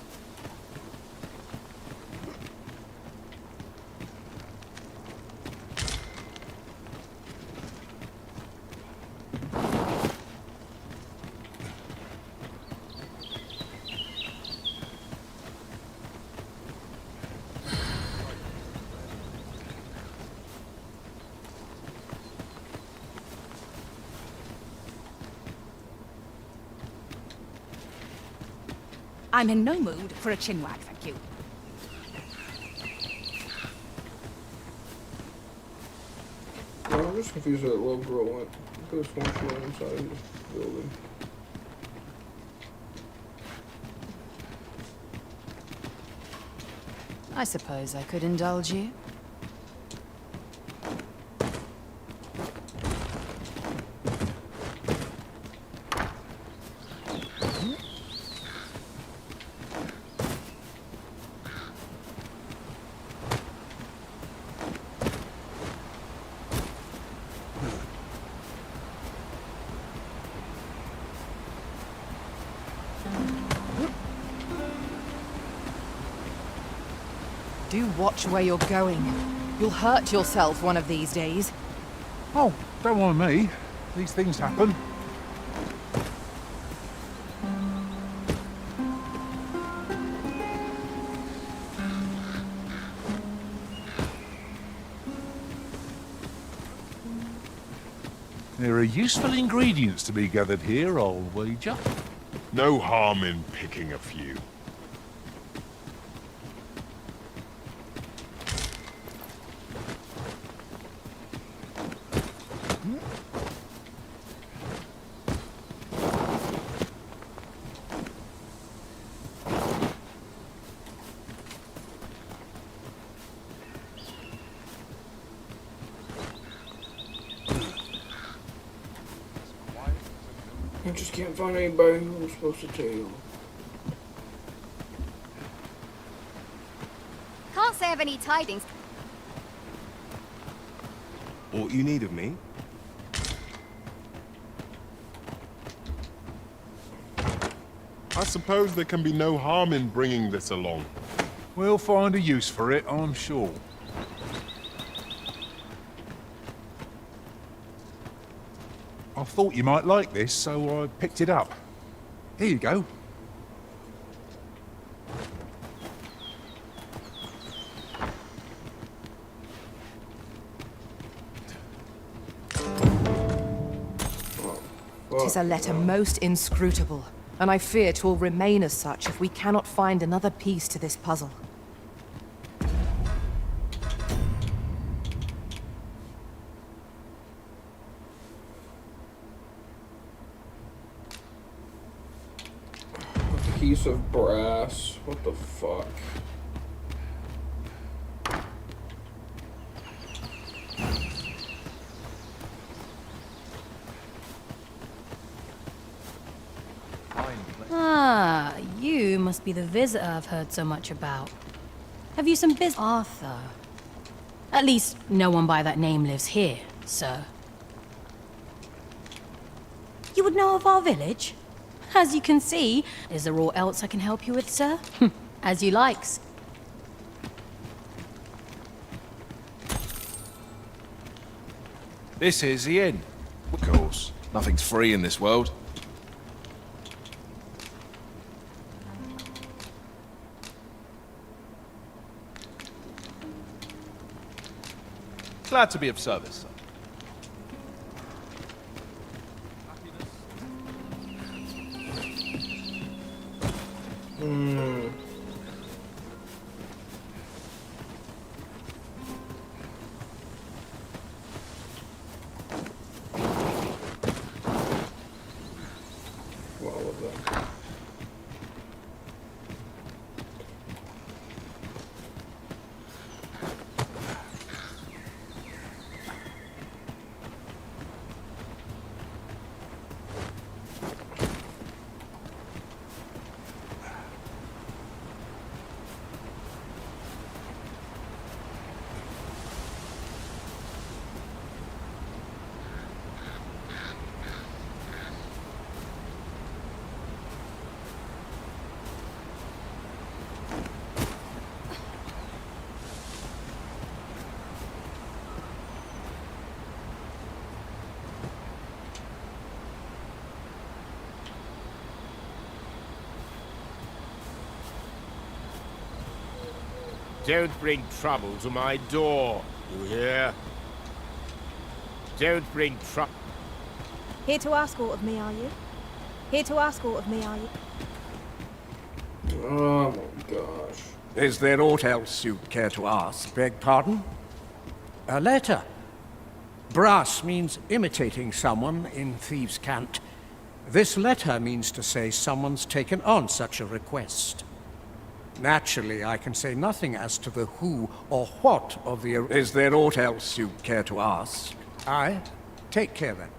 I'm in no mood for a chinwag, thank you. I'm just confused where that little girl went. I could have sworn she went inside of this building. I suppose I could indulge you. Do watch where you're going. You'll hurt yourself one of these days. Oh, don't mind me. These things happen. There are useful ingredients to be gathered here, I'll wager. No harm in picking a few. I just can't find anybody who I'm supposed to tell. Can't say I've any tidings. Aught you need of me? I suppose there can be no harm in bringing this along. We'll find a use for it, I'm sure. I thought you might like this, so I picked it up. Here you go. Tis a letter most inscrutable, and I fear 'twill remain as such if we cannot find another piece to this puzzle. A piece of brass. What the fuck? Ah, you must be the visitor I've heard so much about. Have you some business? Arthur. At least, no one by that name lives here, sir. You would know of our village? As you can see, is there aught else I can help you with, sir? As you likes. This is the inn. Of course, nothing's free in this world. Glad to be of service, sir. All of them. Don't bring trouble to my door, you hear? Don't bring trouble. Here to ask aught of me, are you? Here to ask aught of me, are you? Oh my gosh. Is there aught else you care to ask? Beg pardon? A letter. Brass means imitating someone in thieves' cant. This letter means to say someone's taken on such a request. Naturally, I can say nothing as to the who or what of the... Is there aught else you care to ask? Aye. Take care then.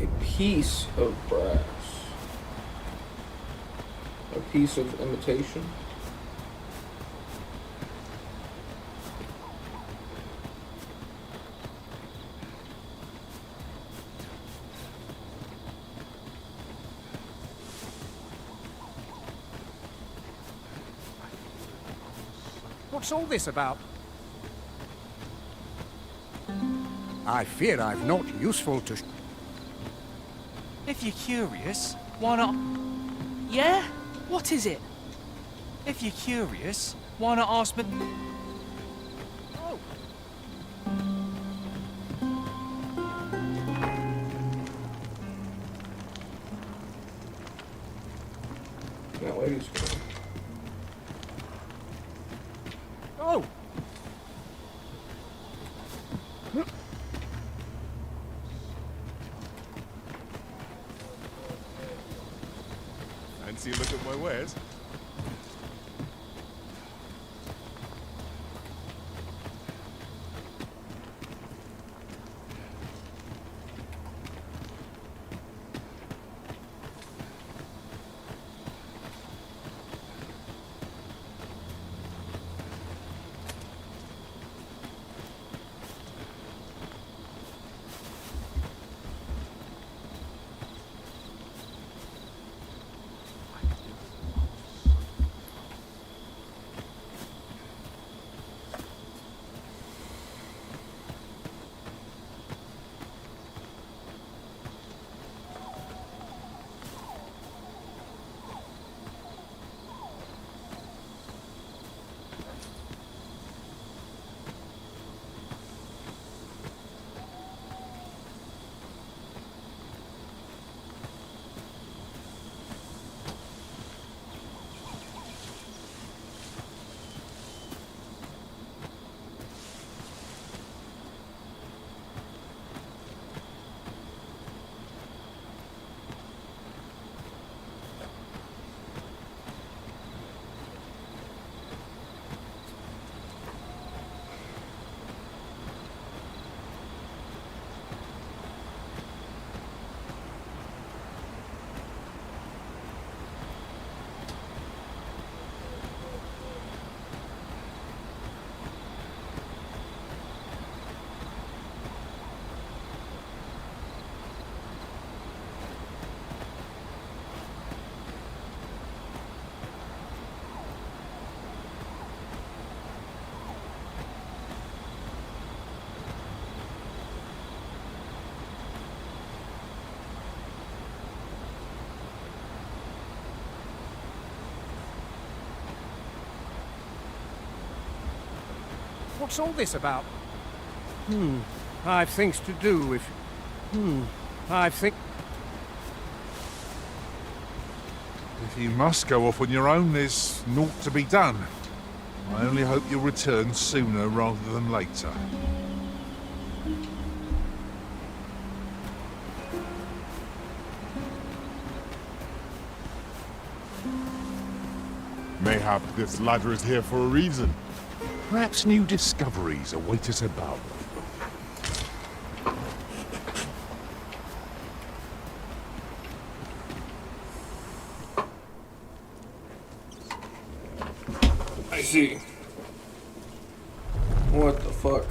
A piece of brass. A piece of imitation. What's all this about? I fear I'm not useful to... If you're curious, why not... Yeah? What is it? If you're curious, why not ask me... Oh. That lady's cool. Oh! Fancy a look at my wares? What's all this about? I've things to do if... I've think... If you must go off on your own, there's naught to be done. I only hope you'll return sooner rather than later. Mayhap this ladder is here for a reason. Perhaps new discoveries await us about. I see. What the fuck?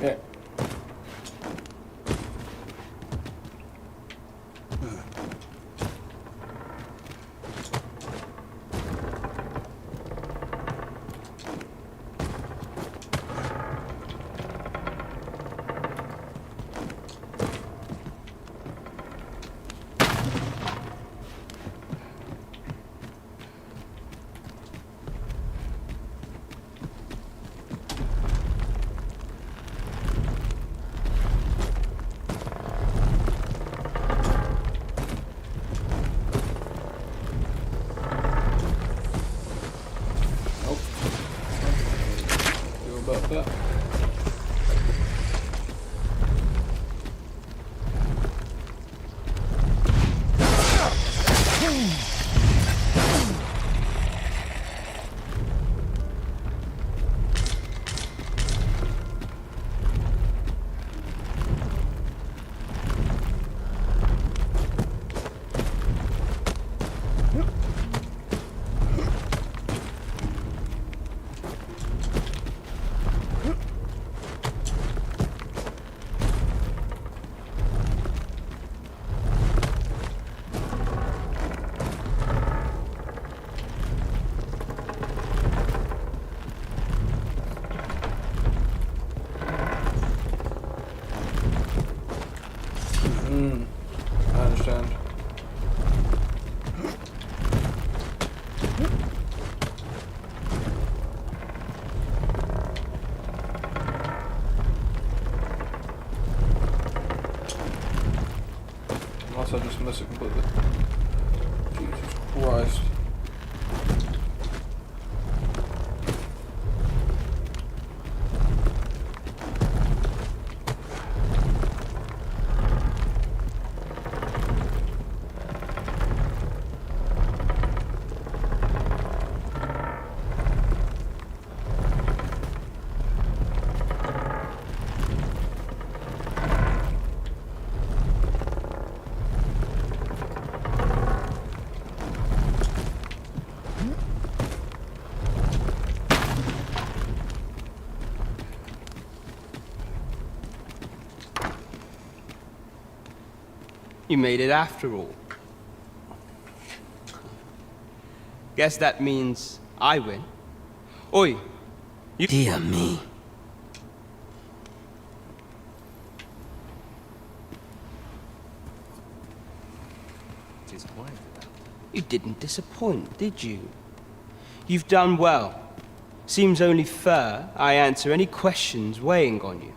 Yeah. About that. I understand. Unless I just miss it completely. Jesus Christ. You made it after all. Guess that means I win. Oi, you... Dear me. Disappointed about. You didn't disappoint, did you? You've done well. Seems only fair I answer any questions weighing on you.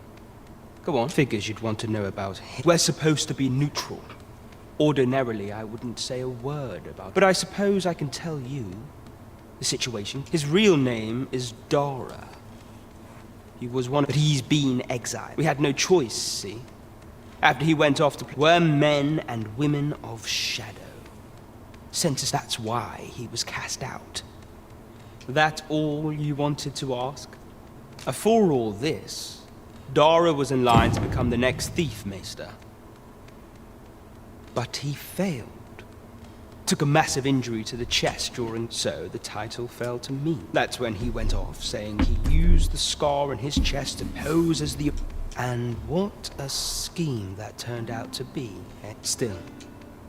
Go on, figures you'd want to know about him. We're supposed to be neutral. Ordinarily, I wouldn't say a word about it. But I suppose I can tell you the situation. His real name is Dora. He was one, but he's been exiled. We had no choice, see? After he went off to we're men and women of shadow. Sent us, that's why he was cast out. That all you wanted to ask? For all this, Dara was in line to become the next thief maester. But he failed. Took a massive injury to the chest during, so the title fell to me. That's when he went off, saying he used the scar in his chest to pose as the... And what a scheme that turned out to be. Still,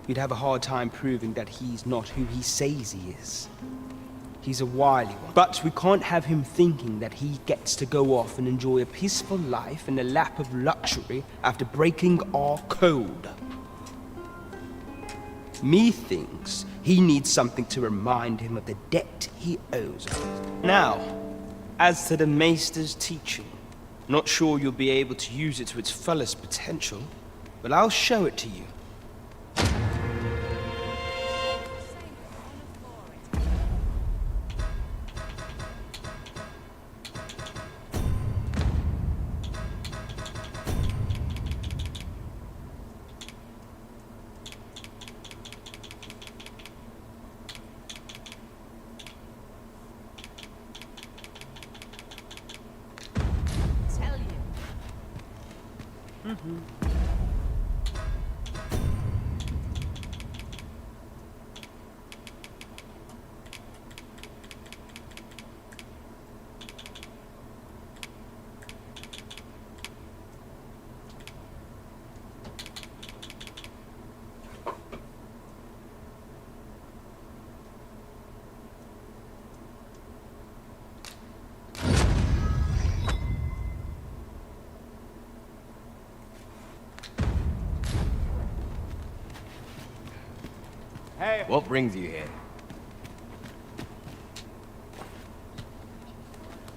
you'd have a hard time proving that he's not who he says he is. He's a wily one. But we can't have him thinking that he gets to go off and enjoy a peaceful life in a lap of luxury after breaking our code. Methinks he needs something to remind him of the debt he owes us. Now, as to the Maester's teaching, not sure you'll be able to use it to its fullest potential, but I'll show it to you. Hey. What brings you here?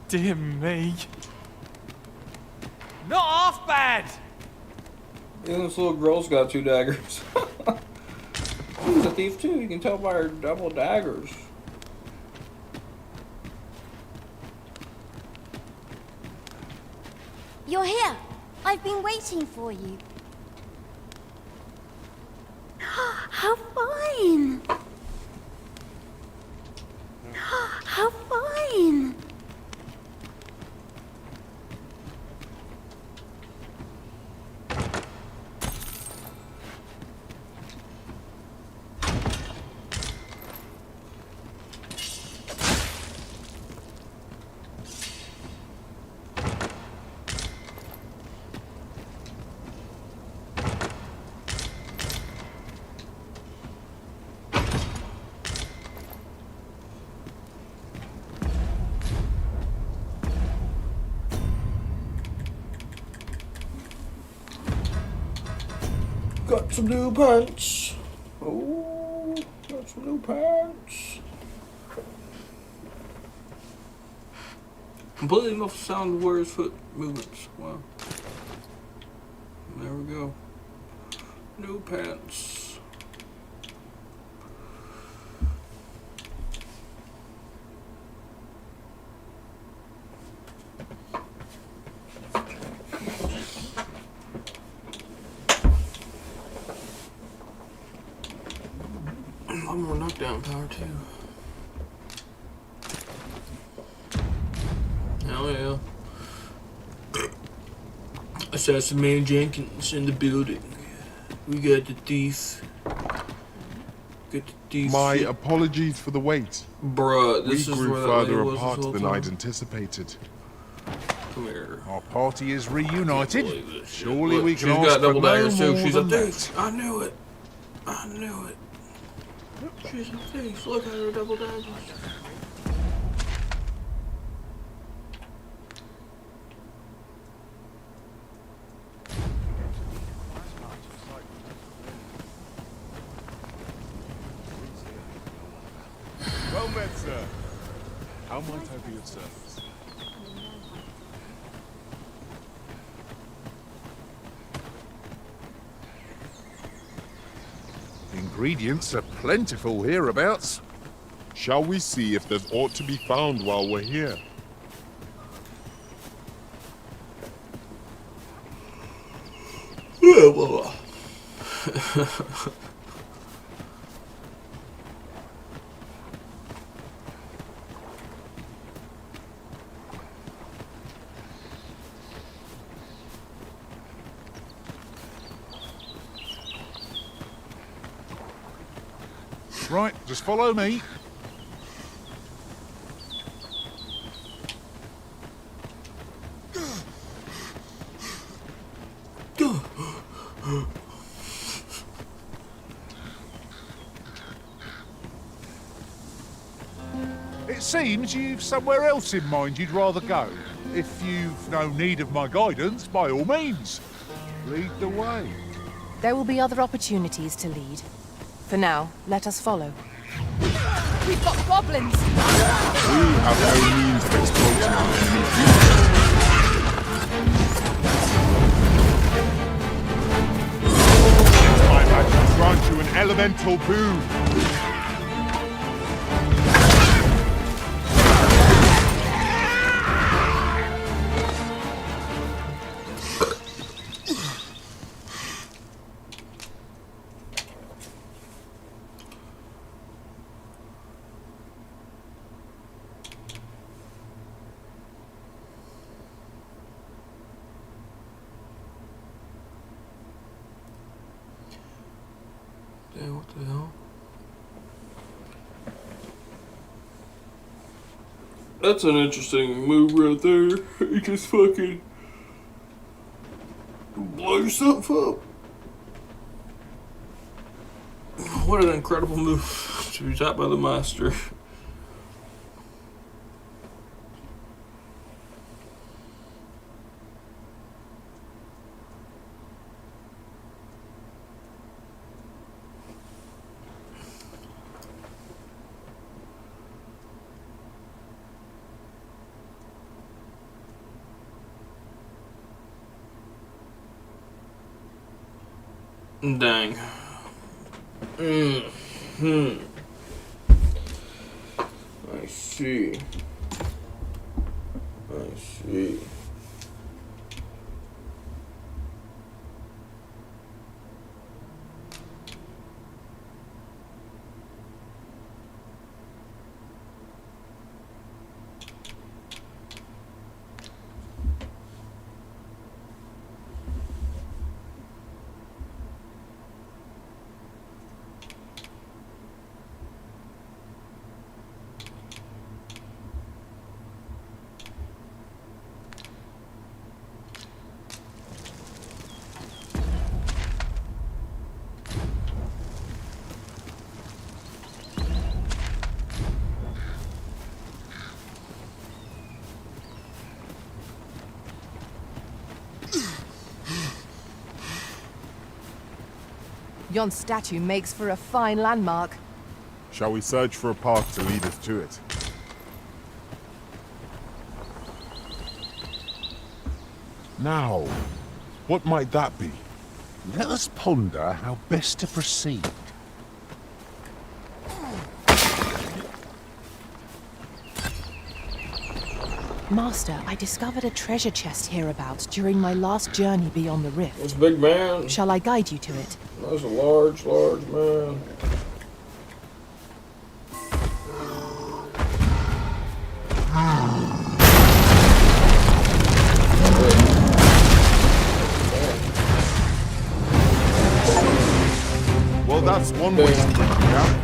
Dear me. Not half bad! Yeah, this little girl's got 2 daggers. She's a thief too, you can tell by her double daggers. You're here. I've been waiting for you. How fine! How fine! Got some new pants. Oh, got some new pants. Completely muffled the sound of Warrior's foot movements. Wow. There we go. New pants. I'm more knockdown power too. Hell yeah. Assassin Man Jenkins in the building. We got the thief. Got the thief. My apologies for the wait. Bruh, this we is grew where that further lady was apart this whole than time. I'd anticipated. Come here. Our party is reunited. Surely Look, we can she's ask got for double no daggers too. more She's a than thief. that. I knew it. I knew it. She's a thief. Look at her double daggers. Well met, sir. How might I be of service? Ingredients are plentiful hereabouts. Shall we see if there's aught to be found while we're here? Right, just follow me. It seems you've somewhere else in mind you'd rather go. If you've no need of my guidance, by all means, lead the way. There will be other opportunities to lead. For now, let us follow. We've got goblins! We have no means of exploiting our enemy's my magic grant you an elemental boon. Damn, what the hell? That's an interesting move right there. He just fucking blow yourself up. What an incredible move to be taught by the master. Dang. I see. I see. Yon statue makes for a fine landmark. Shall we search for a path to lead us to it? Now, what might that be? Let us ponder how best to proceed. Master, I discovered a treasure chest hereabouts during my last journey beyond the rift. It's a big man. Shall I guide you to it? That's a large, large man. Well, that's one way to bring you down.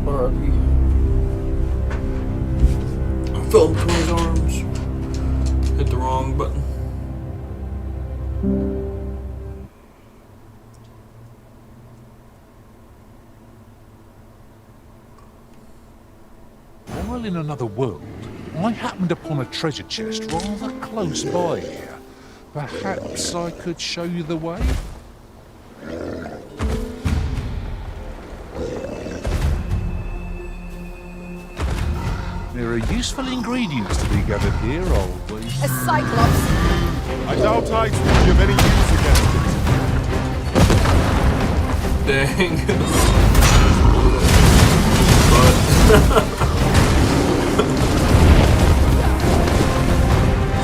R.I.P. I fell between his arms. Hit the wrong button. While in another world, I happened upon a treasure chest rather close by here. Perhaps I could show you the way? There are useful ingredients to be gathered here, always. A cyclops! I doubt I will give any use against it. Dang.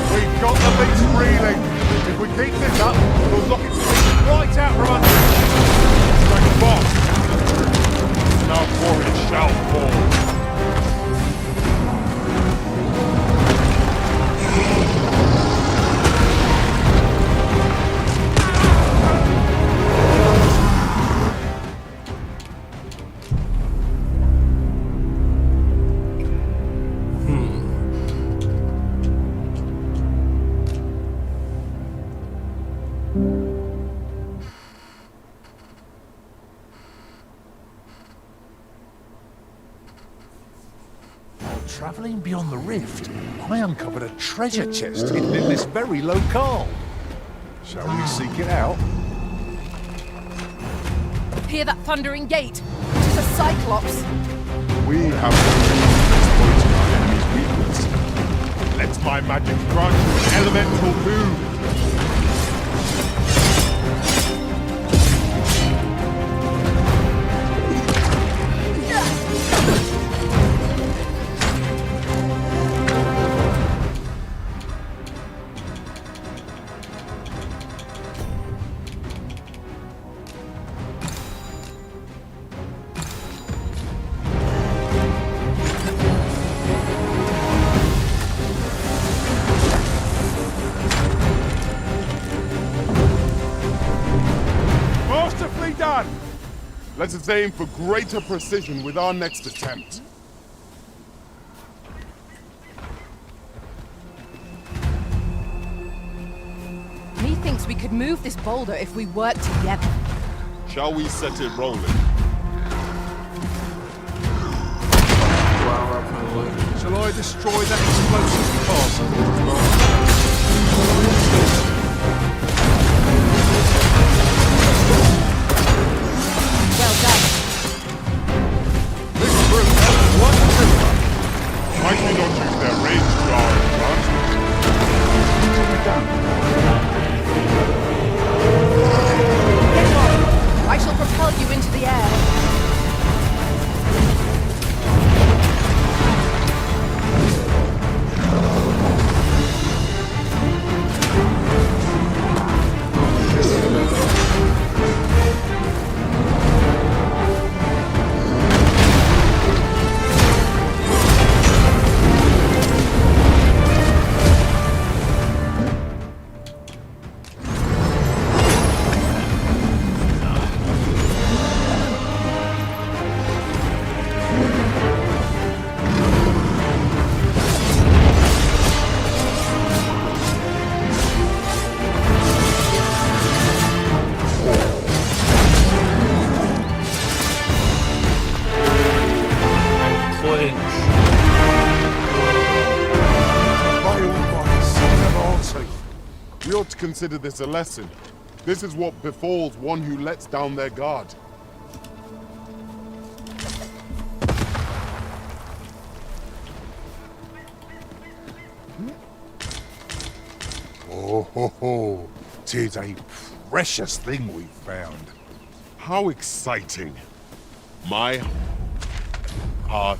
We've got the beast reeling. If we Keep this up, we'll knock its feet right out from under it. Dragon boss. Now for it shall fall. Travelling beyond the rift, I uncovered a treasure chest hidden in this very locale. Shall we seek it out? Hear that thundering gate? It is a cyclops. We have exploiting our enemy's weakness. Let my magic grant you an elemental boon. Done! Let us aim for greater precision with our next attempt. Methinks we could move this boulder if we work together. Shall we set it rolling? Shall I destroy that explosive castle? Well done. This group has one trooper. Might we not use their range jar in front? Get on. I shall propel you into the air. We ought to consider this a lesson. This is what befalls one who lets down their guard. Oh ho ho! 'Tis a precious thing we've found. How exciting! My heart.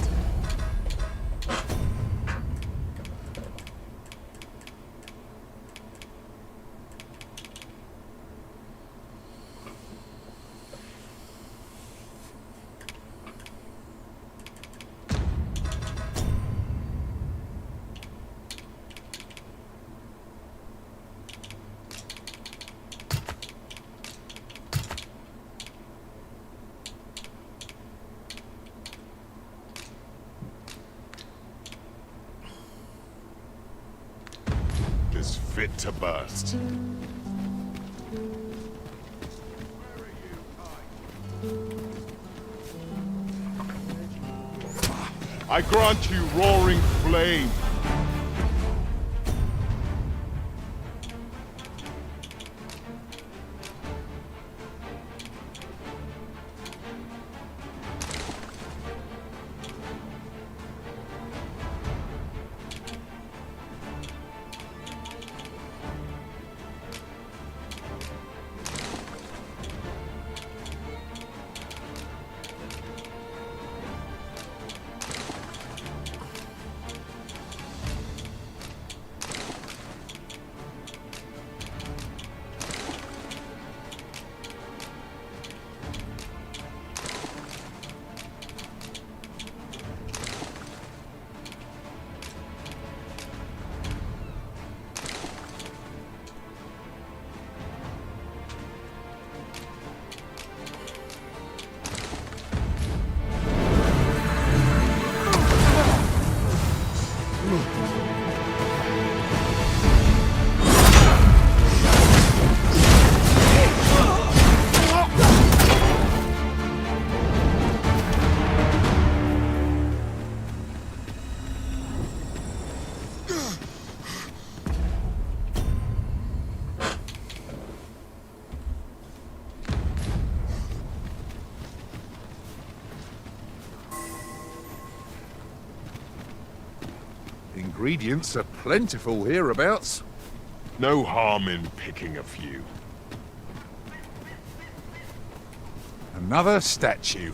Is fit to burst. I grant you roaring flame. Ingredients are plentiful hereabouts. No harm in picking a few. Another statue.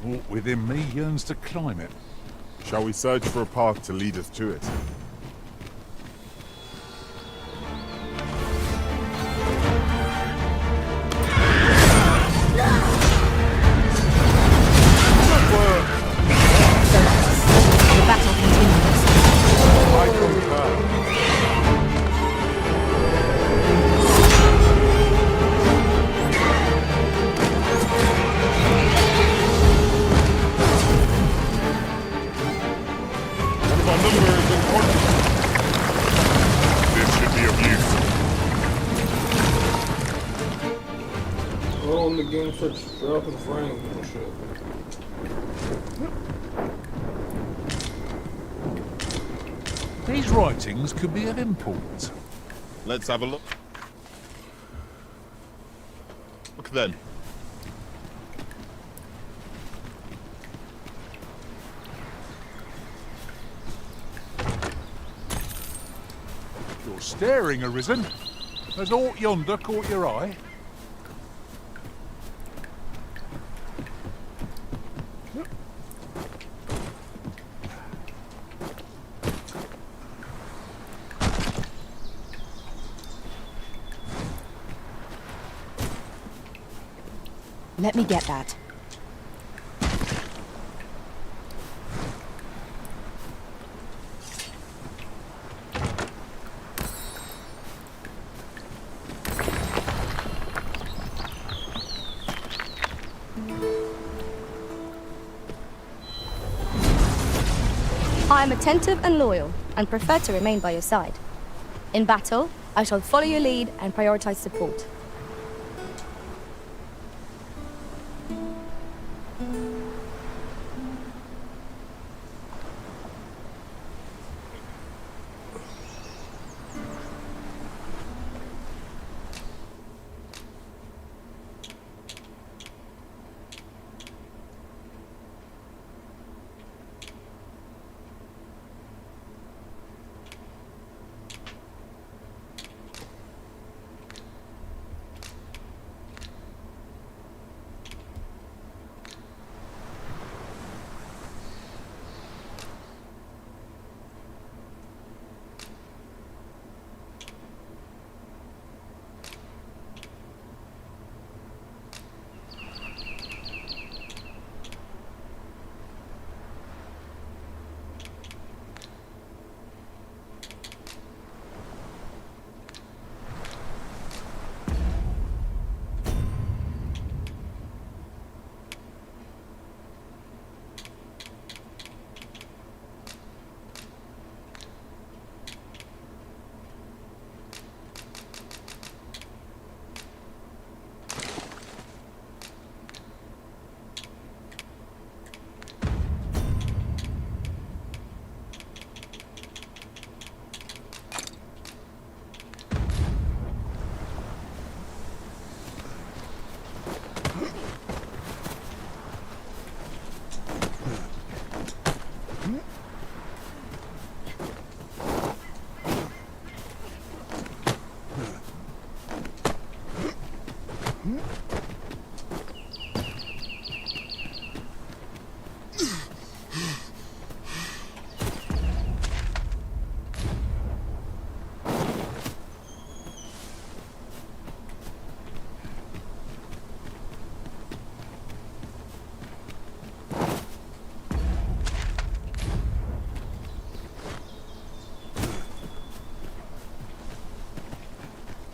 Aught within me yearns to climb it. Shall we search for a path to lead us to it? The battle continues. I concur. One of our number is important. This should be of use. Oh, and the game starts dropping frames and shit. These writings could be of import. Let's have a look. Look then. You're staring, Arisen. Has aught yonder caught your eye? Let me get that. I am attentive and loyal, and prefer to remain by your side. In battle, I shall follow your lead and prioritize support.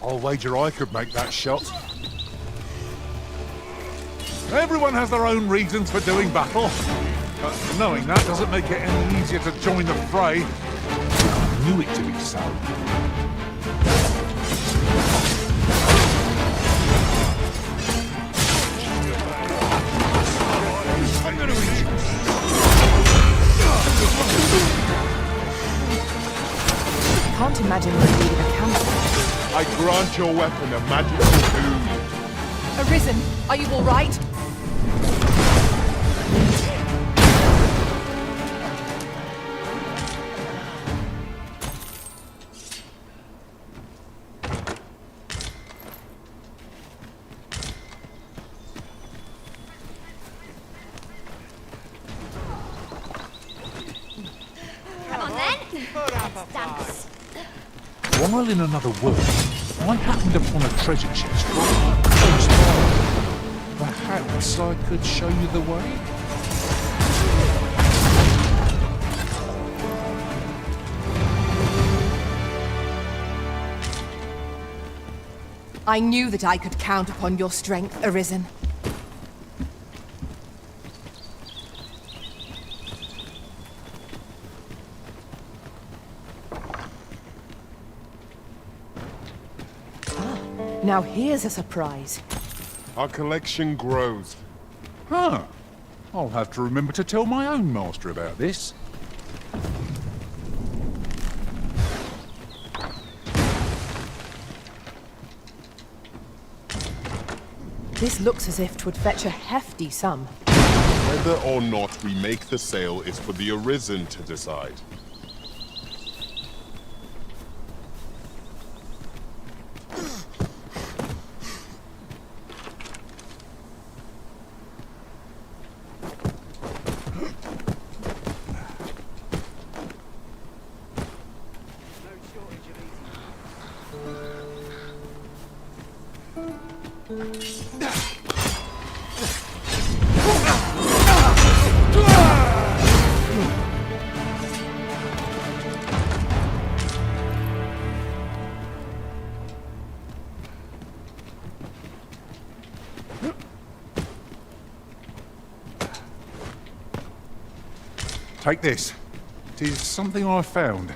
I'll wager I could make that shot. Everyone has their own reasons for doing battle, but knowing that doesn't make it any easier to join the fray. I knew it to be so. Can't imagine we're leading a campfire. I grant your weapon a magical boon. Arisen, are you all right? Let's dance. While in another world, I happened upon a treasure chest right close by. Perhaps I could show you the way? I knew that I could count upon your strength, Arisen. Now here's a surprise. Our collection grows. Huh. I'll have to remember to tell my own master about this. This looks as if 'twould fetch a hefty sum. Whether or not we make the sale is for the Arisen to decide. Take this. It is something I found.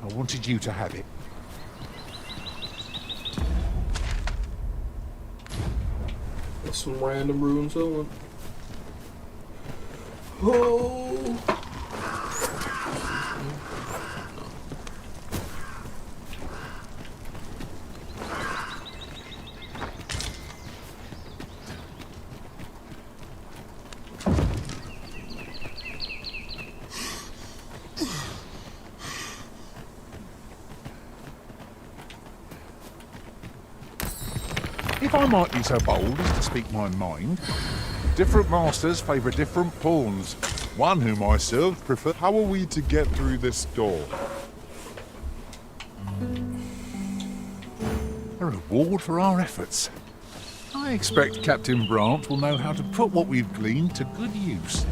I wanted you to have it. That's some random ruins someone. Oh. If I might be so bold as to speak my mind, different masters favour different pawns. One whom I served preferred. How are we to get through this door? A reward for our efforts. I expect Captain Branch will know how to put what we've gleaned to good use.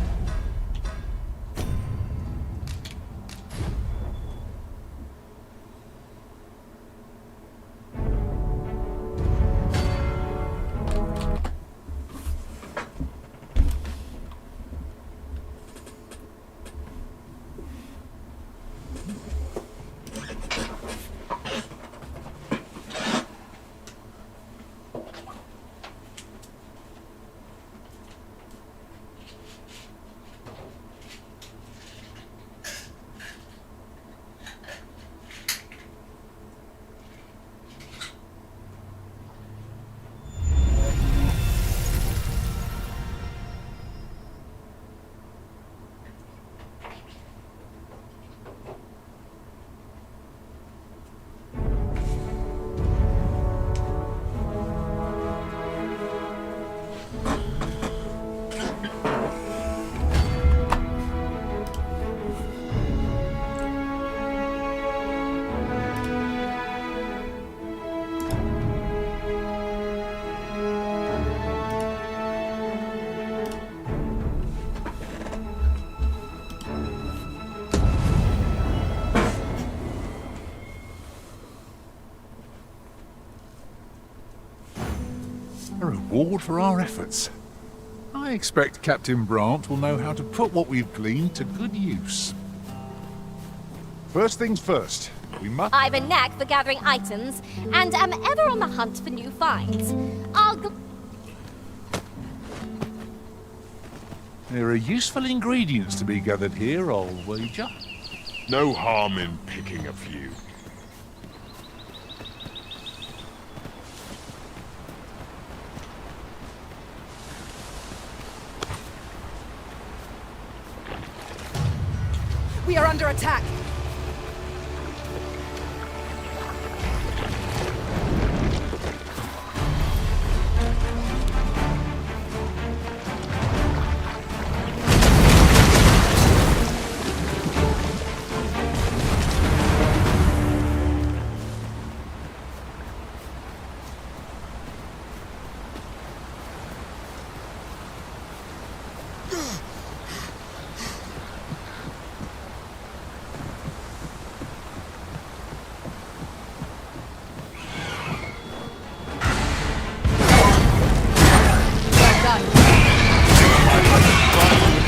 A reward for our efforts. I expect Captain Branch will know how to put what we've gleaned to good use. First things first, we must... I've a knack for gathering items, and am ever on the hunt for new finds. There are useful ingredients to be gathered here, I'll wager. No harm in picking a few. We are under attack!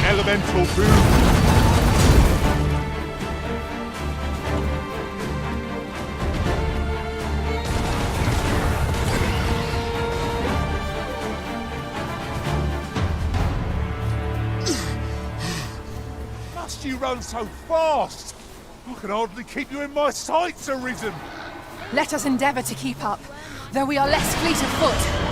Elemental boom. Must you run so fast? I can hardly keep you in my sights, Arisen. Let us endeavour to keep up, though we are less fleet of foot.